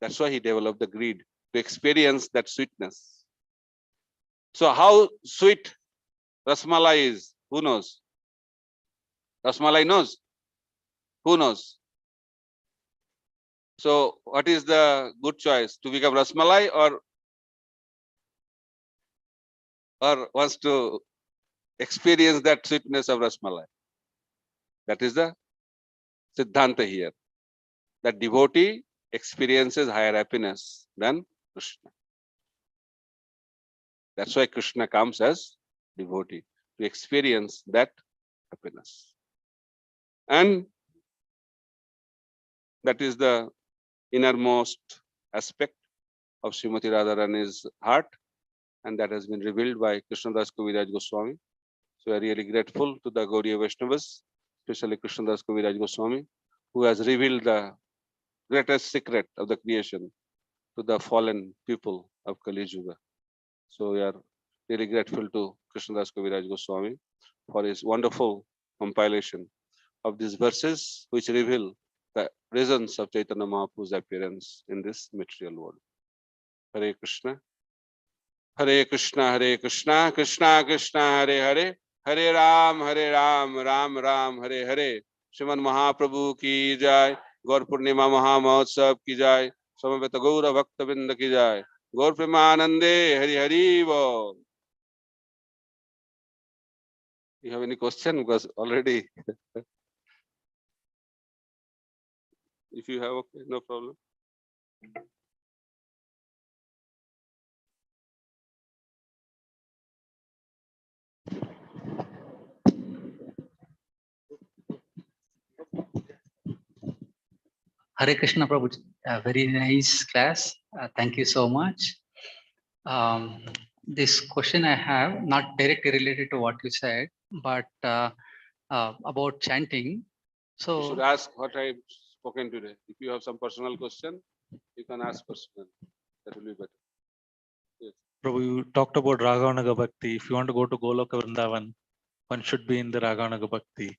That's why he developed the greed to experience that sweetness. So how sweet Rasmalai is, who knows? Rasmalai knows? Who knows? So what is the good choice? To become Rasmalai or wants to experience that sweetness of Rasmalai? That is the Siddhanta here. That devotee experiences higher happiness than Krishna. That's why Krishna comes as devotee, to experience that happiness. And that is the innermost aspect of Srimati Radharani's heart, and that has been revealed by Krishnadas Kaviraj Goswami. So we are really grateful to the Gaudiya Vaishnavas, especially Krishnadas Kaviraj Goswami, who has revealed the greatest secret of the creation to the fallen people of Kali Yuga. So we are really grateful to Krishnadas Kaviraj Goswami for his wonderful compilation of these verses which reveal the reasons of Chaitanya Mahaprabhu's appearance in this material world. Hare Krishna, Krishna Krishna Krishna, Hare Hare, Hare Ram, Ram Ram, Hare Hare. Sriman Mahaprabhu ki jai, Gaur Purnima Maha Mahotsav ki jai, Samaveta Gaura Bhakta Binda ki jai, Gaur Premanande, Hari Hari Bo. You have any question? Because already, if you have, okay, no problem. Hare Krishna Prabhu, very nice class. Thank you so much. This question I have, not directly related to what you said, but about chanting. You So should ask what I've spoken today. If you have some personal question, you can ask personally. That will be better. Yes. Prabhu, you talked about Raghavanaga Bhakti. If you want to go to Goloka Vrindavan, one should be in the Raghavanaga Bhakti.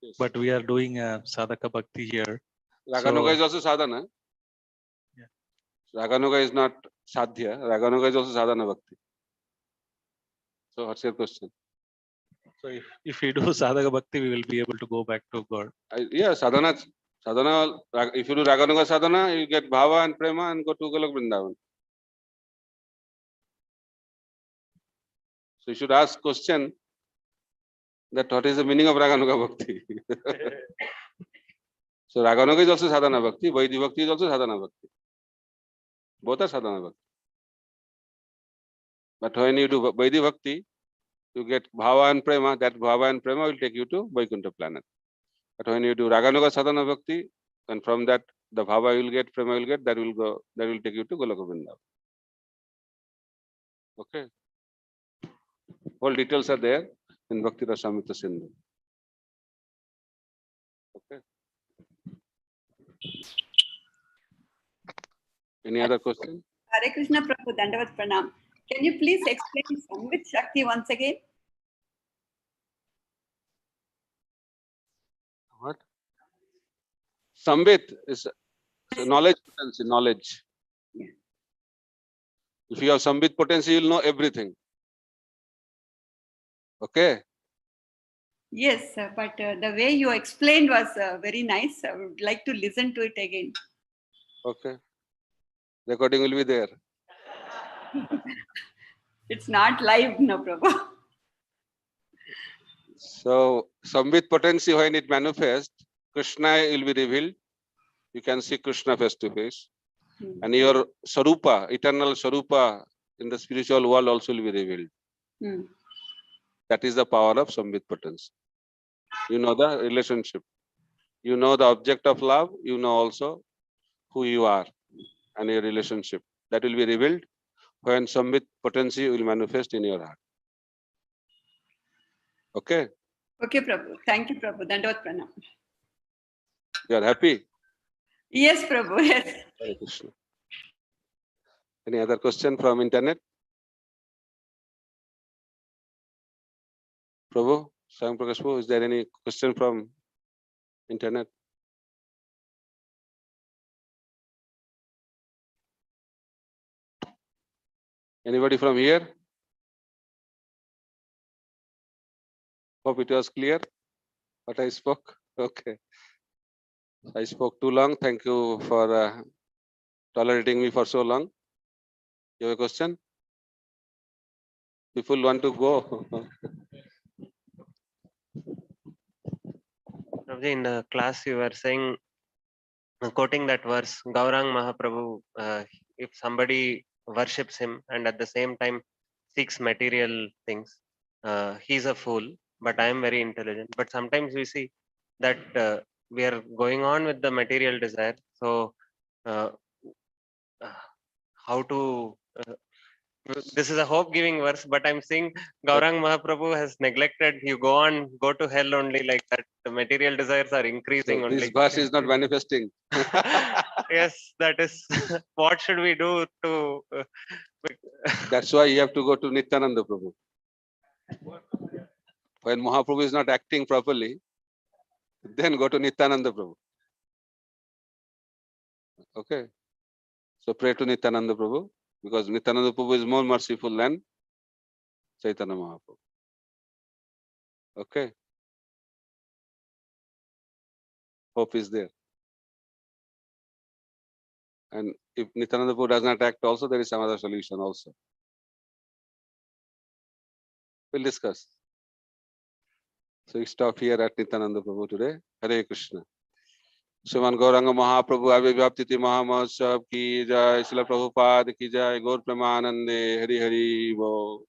Yes. But we are doing a Sadhaka Bhakti here. Raganuga is also sadhana. Yeah. Raganuga is not sadhya. Raganuga is also sadhana bhakti. So what's your question? So if we do Sadhaka Bhakti, we will be able to go back to God. Yeah, sadhana. If you do Raganuga sadhana, you get bhava and prema and go to Golok Vrindavan. So you should ask question that what is the meaning of Raganuga bhakti? So Raganuga is also sadhana bhakti. Vaidhi bhakti is also sadhana bhakti. Both are sadhana bhakti. But when you do Vaidhi bhakti, you get bhava and prema. That bhava and prema will take you to Vaikuntha planet. But when you do Raganuga sadhana bhakti, and from that the bhava you will get, prema you will get, that will take you to Goloka Vrindavan. Okay. All details are there in Bhakti Rasamrita Sindhu. Okay. Any other question? Hare Krishna Prabhu, Dandavat Pranam. Can you please explain Samvit Shakti once again? What? Sambit is knowledge potency, knowledge. Yeah. If you have Sambit potency, you will know everything. Okay. Yes, but the way you explained was very nice. I would like to listen to it again. Okay. Recording will be there. It's not live, no Prabhu. So Sambit potency, when it manifests, Krishna will be revealed. You can see Krishna face to face. And your Sarupa, eternal Sarupa in the spiritual world also will be revealed. Hmm. That is the power of Sambit potency. You know the relationship. You know the object of love. You know also who you are and your relationship. that will be revealed when Sambit potency will manifest in your heart. Okay? Okay, Prabhu. Thank you, Prabhu. Dandavad Pranam. You are happy? Yes, Prabhu. Yes. Hare Krishna. Any other question from internet? Prabhu, Swayam Prakash Prabhu, is there any question from internet? Anybody from here? Hope it was clear what I spoke. Okay. I spoke too long. Thank you for tolerating me for so long. You have a question? People want to go. Prabhuji, in the class you were saying, quoting that verse, Gaurang Mahaprabhu, if somebody worships him and at the same time seeks material things, he's a fool, but I am very intelligent. But sometimes we see that we are going on with the material desire. So, how to this is a hope-giving verse, but I'm seeing Gaurang Mahaprabhu has neglected. You go to hell only like that. The material desires are increasing So only. this verse is not manifesting. Yes, that is. What should we do to? That's why you have to go to Nityananda Prabhu. When Mahaprabhu is not acting properly, then go to Nityananda Prabhu. Okay. So pray to Nityananda Prabhu, because Nityananda Prabhu is more merciful than Chaitanya Mahaprabhu. Okay. Hope is there. And if Nityananda Prabhu does not act also, there is some other solution also. We'll discuss. So we stop here at Nityananda Prabhu today. Hare Krishna. Sriman Gauranga Mahaprabhu Abhivaptiti Mahamahotsav ki jai, Srila Prabhupada ki jai, Gaur Premanande, Hari Hari Bo.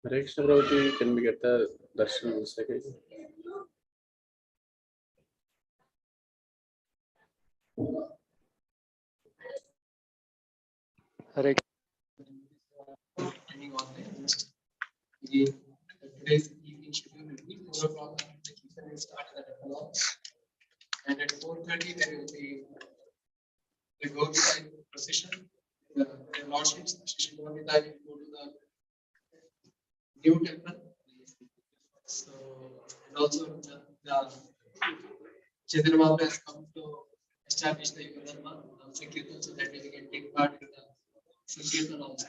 Hare Krishna Prabhuji, can we get the darshan in a second? Hare today's evening schedule will be 4 o'clock. The Kirtan will start at 11, and at 4:30 there will be the Gaur Nitai procession. The Lordships, Shri Gaur Nitai will go to the new temple. So, and also the Chaitanya Mahaprabhu has come to establish the Yugadharma of Sankirtan so that we can take part in the Sankirtan also.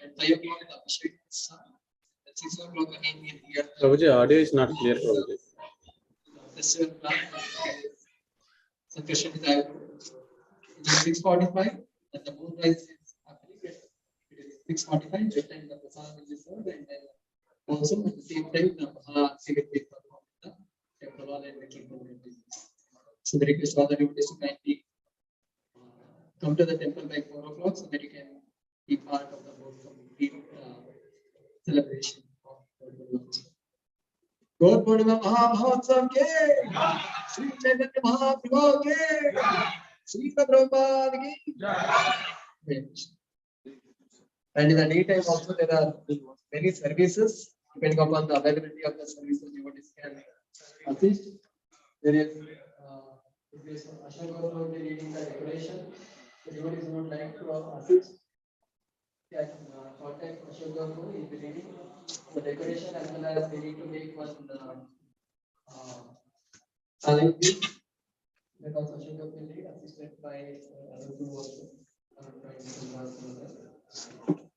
And 5 o'clock the Abhishek is at 6 o'clock again in here. Prabhuji, audio is not clear, Prabhuji. Festival plan Sankarshan Nitai. It is 6:45 and the moonrise is happening at 6:45. That time the Prasad will be served, and then also at the same time the Mahaprabhu will perform the temple hall and the Kirtan will be. So the request all the devotees to kindly come to the temple by 4 o'clock so that you can be part of the whole complete celebration of the Gaur Purnima Mahamahotsav ke Shri Chaitanya Mahaprabhu ke Shri Prabhupada ki jai. And in the daytime also there are many services depending upon the availability of the services devotees can assist. There is Ashok will be leading the decoration. The devotees would like to assist. Contact Ashok Guru is leading the decoration as well as they need to make one silent beach because Ashok Guru will be assisted by other two also.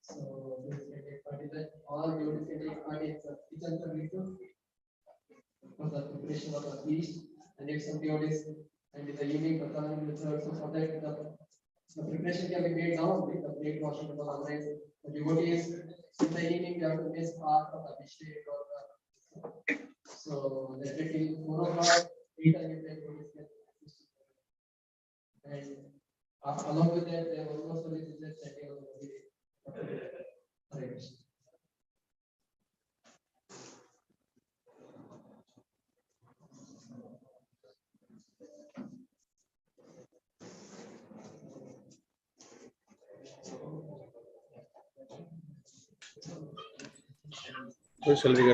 So this can take part in that. All devotees can take part in kitchen services for the preparation of the feast. And if some devotees and in the evening Prasad will serve, so for that the preparation can be made now with the plate washing of the otherwise the devotees in the evening they have to miss part of the Abhishek or the, so definitely 4 o'clock, 8 and devotees can assist. And along with that, there was also So shall we get